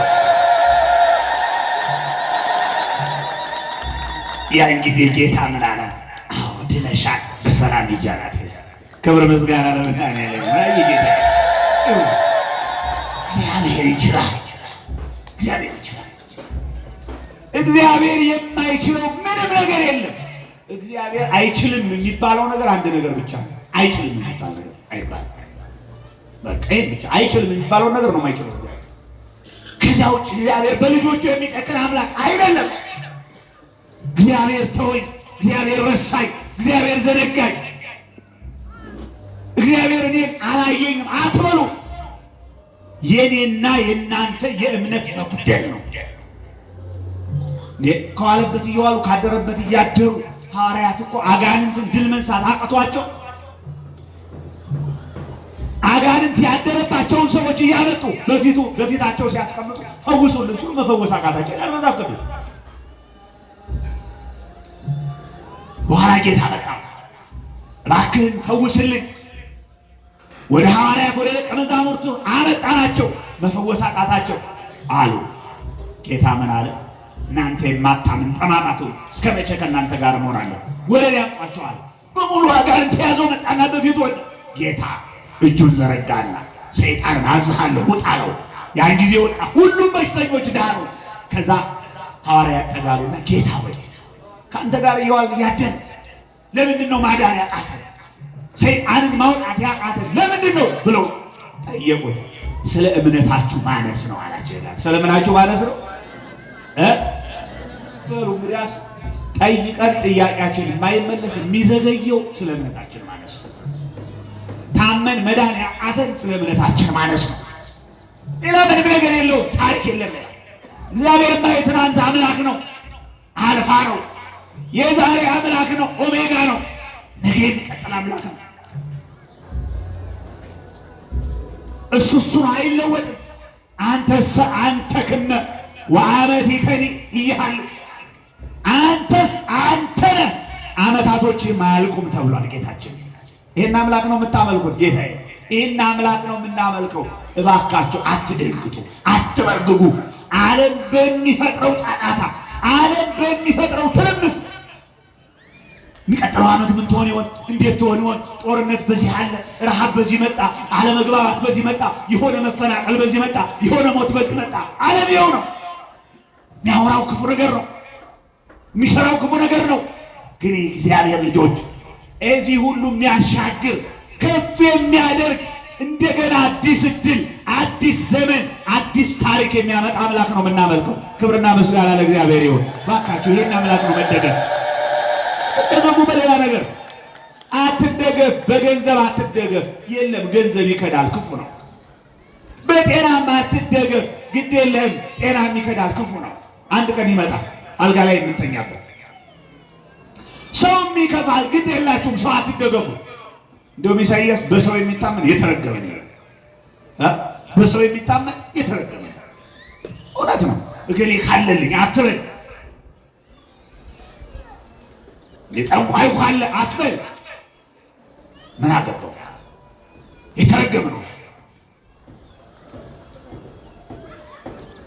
ያን ጊዜ ጌታ ምን አላት? አዎ ድነሻል፣ በሰላም ሂጂ አላት። ክብር ምስጋና ለመድኃኒዓለም። ጌታ እግዚአብሔር ይችላል። እግዚአብሔር ይችላል። እግዚአብሔር የማይችለው ምንም ነገር የለም። እግዚአብሔር አይችልም የሚባለው ነገር አንድ ነገር ብቻ ነው። አይችልም የሚባለው ነገር አይባልም። በቃ ይሄ ብቻ አይችልም የሚባለው ነገር ነው የማይችለው እግዚአብሔር። ከዚያ ውጭ እግዚአብሔር በልጆቹ የሚጨክን አምላክ አይደለም። እግዚአብሔር ተወኝ፣ እግዚአብሔር ረሳኝ፣ እግዚአብሔር ዘነጋኝ፣ እግዚአብሔር እኔን አላየኝም አትበሉ። የኔና የእናንተ የእምነት መጉደል ነው። ከዋለበት እየዋሉ ካደረበት እያደሩ ሐዋርያት እኮ አጋንንትን ድል መንሳት አቅቷቸው አጋንንት ያደረባቸውን ሰዎች እያመጡ በፊታቸው ሲያስቀምጡ ፈውሱልን ሲሉ መፈወስ አቃታቸው ይላል መጽሐፍ ቅዱስ። በኋላ ጌታ መጣ፣ እባክህን ፈውስልን። ወደ ሐዋርያት ወደ ደቀ መዛሙርቱ አመጣናቸው፣ መፈወስ አቃታቸው አሉ። ጌታ ምን አለ? እናንተ የማታምን ጠማማቱ እስከ መቼ ከእናንተ ጋር እሆናለሁ? ወደ እኔ አምጧቸዋል። በሙሉ አጋንንት የያዘው መጣና በፊቱ ወደ ጌታ እጁን ዘረጋና ሰይጣንን አዝሃለሁ ውጣ አለው። ያን ጊዜ ወጣ፣ ሁሉም በሽተኞች ዳኑ። ከዛ ሐዋርያት ጠጋሉና ጌታ ሆይ ከአንተ ጋር እየዋልን እያደርን ለምንድን ነው ማዳን ያቃተን? ሰይጣንን ማውጣት ያቃተን ለምንድን ነው ብለው ጠየቁት። ስለ እምነታችሁ ማነስ ነው አላቸው ይላል። ስለ እምነታችሁ ማነስ ነው በሉ። እንግዲያስ ጠይቀን ጥያቄያችን የማይመለስ የሚዘገየው ስለ እምነታችን ማነስ ነው። ታመን መዳን ያቃተን ስለ እምነታችን ማነስ ነው። ሌላ ምንም ነገር የለውም፣ ታሪክ የለም። እግዚአብሔርማ የትናንት አምላክ ነው፣ አልፋ ነው፣ የዛሬ አምላክ ነው፣ ኦሜጋ ነው፣ ነገ የሚቀጥል አምላክ ነው። እሱን አይለወጥም። አንተ ክመ ወአመቲከኒ ኢይሃልቅ፣ አንተስ አንተ ነህ ዓመታቶችህም አያልቁም ተብሏል ጌታችን። ይህን አምላክ ነው የምታመልኩት ጌታዬ፣ ይህን አምላክ ነው የምናመልከው። እባካችሁ አትደንግጡ፣ አትበርግጉ። ዓለም በሚፈጥረው ጫጫታ፣ ዓለም በሚፈጥረው ትርምስ የሚቀጥለው ዓመት ምን ትሆን ይሆን? እንዴት ትሆን ይሆን? ጦርነት በዚህ አለ፣ ረሃብ በዚህ መጣ፣ አለመግባባት በዚህ መጣ፣ የሆነ መፈናቀል በዚህ መጣ፣ የሆነ ሞት በዚህ መጣ። ዓለም ይኸው ነው። የሚያወራው ክፉ ነገር ነው፣ የሚሰራው ክፉ ነገር ነው። ግን የእግዚአብሔር ልጆች እዚህ ሁሉ የሚያሻግር ከፍ የሚያደርግ እንደገና አዲስ እድል፣ አዲስ ዘመን፣ አዲስ ታሪክ የሚያመጣ አምላክ ነው የምናመልከው። ክብርና ምስጋና ለእግዚአብሔር ይሁን። እባካችሁ ይህን አምላክ ነው መደገፍ። አትደገፉ፣ በሌላ ነገር አትደገፍ፣ በገንዘብ አትደገፍ። የለም ገንዘብ ይከዳል፣ ክፉ ነው። በጤናም አትደገፍ፣ ግድ የለህም፣ ጤናም ይከዳል፣ ክፉ ነው። አንድ ቀን ይመጣል አልጋ ላይ የምንተኛበት። ሰውም ይከፋል፣ ግድ የላችሁም፣ ሰው አትደገፉ። እንደውም ኢሳይያስ በሰው የሚታመን የተረገመ ነው፣ በሰው የሚታመን የተረገመ ነው። እውነት ነው። እገሌ ካለልኝ አትበል፣ ጠንቋዩ ካለ አትበል። ምን አገባው? የተረገመ ነው።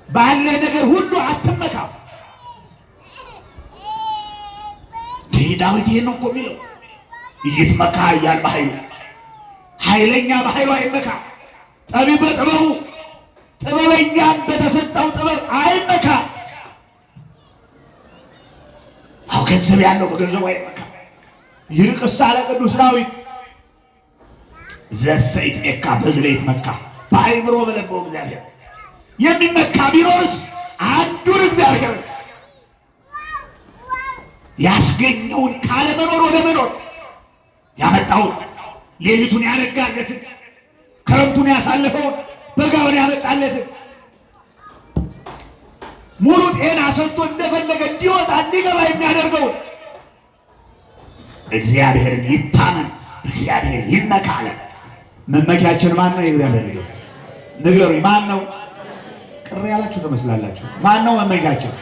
ባለ ነገር ሁሉ አትመካ። ዳዊት ይሄን ነው እኮ የሚለው፣ ይትመካ እያል በኃይሉ፣ ኃይለኛ በኃይሉ አይመካ። ጠቢብ በጥበቡ፣ ጥበበኛም በተሰጠው ጥበብ አይመካ። አው ገንዘብ ያለው በገንዘቡ አይመካ። ይልቅስ አለ ቅዱስ ዳዊት ዘሰይት መካ በዝለ ይትመካ በአይምሮ በለበው እግዚአብሔር። የሚመካ ቢኖርስ አንዱን እግዚአብሔር ያስገኘውን ካለመኖር ወደ መኖር ያመጣውን ሌሊቱን ያነጋለትን ክረምቱን ያሳለፈውን በጋውን ያመጣለትን ሙሉ ጤና ሰጥቶ እንደፈለገ እንዲወጣ እንዲገባ የሚያደርገውን እግዚአብሔርን ይታመን፣ እግዚአብሔር ይመካለ። መመኪያችን ማን ነው? የእግዚአብሔር ልጅ ንገሩኝ፣ ማን ነው? ቅር ያላችሁ ትመስላላችሁ። ማን ነው መመኪያችን?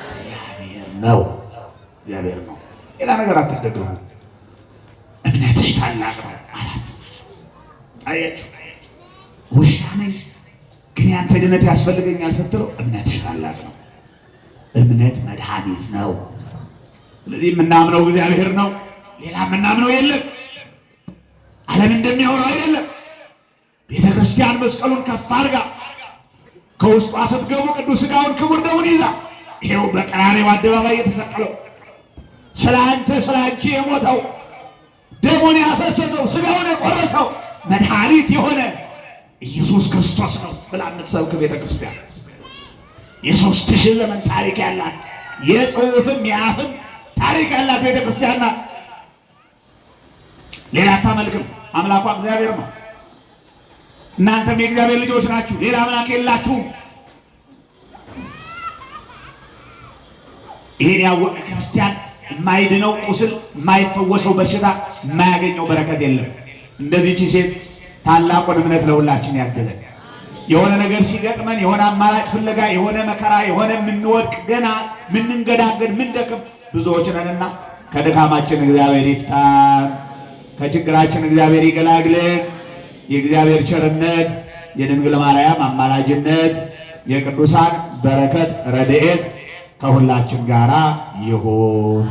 እግዚአብሔር ነው። እግዚአብሔር ነው። ሌላ ነገር አትደገሙ። እምነትሽ ታላቅ ነው አላት። አያችሁ፣ ውሻ ነኝ ግን ያንተ ድነት ያስፈልገኛል ስትለው እምነትሽ ታላቅ ነው። እምነት መድኃኒት ነው። ስለዚህ የምናምነው እግዚአብሔር ነው። ሌላ የምናምነው የለም። ዓለም እንደሚያወራው አይደለም። ቤተ ክርስቲያን መስቀሉን ከፍ አድርጋ ከውስጧ ስትገቡ ቅዱስ ሥጋውን ክቡር ደሙን ይዛ ይሄው በቀራንዮ አደባባይ የተሰቀለው ስለ አንተ ስለ አንቺ የሞተው ደሙን ያፈሰሰው ሥጋውን የቆረሰው መድኃኒት የሆነ ኢየሱስ ክርስቶስ ነው ብላ የምትሰብክ ቤተ ክርስቲያን የ3000 ዘመን ታሪክ ያላት የጽሑፍም የአፍም ታሪክ ያላት ቤተ ክርስቲያን ናት። ሌላ አታመልክም። አምላኳ እግዚአብሔር ነው። እናንተም የእግዚአብሔር ልጆች ናችሁ። ሌላ አምላክ የላችሁም። ይህን ያወቀ ክርስቲያን የማይድነው ቁስል፣ የማይፈወሰው በሽታ፣ የማያገኘው በረከት የለም። እንደዚህች ሴት ታላቁን እምነት ለሁላችን ያደለን። የሆነ ነገር ሲገጥመን የሆነ አማራጭ ፍለጋ የሆነ መከራ የሆነ የምንወድቅ ገና ምንንገዳገድ ምንደክም ብዙዎች ነንና ከድካማችን እግዚአብሔር ይፍታን፣ ከችግራችን እግዚአብሔር ይገላግለን። የእግዚአብሔር ቸርነት፣ የድንግል ማርያም አማላጅነት፣ የቅዱሳን በረከት ረድኤት ከሁላችን ጋራ ይሁን።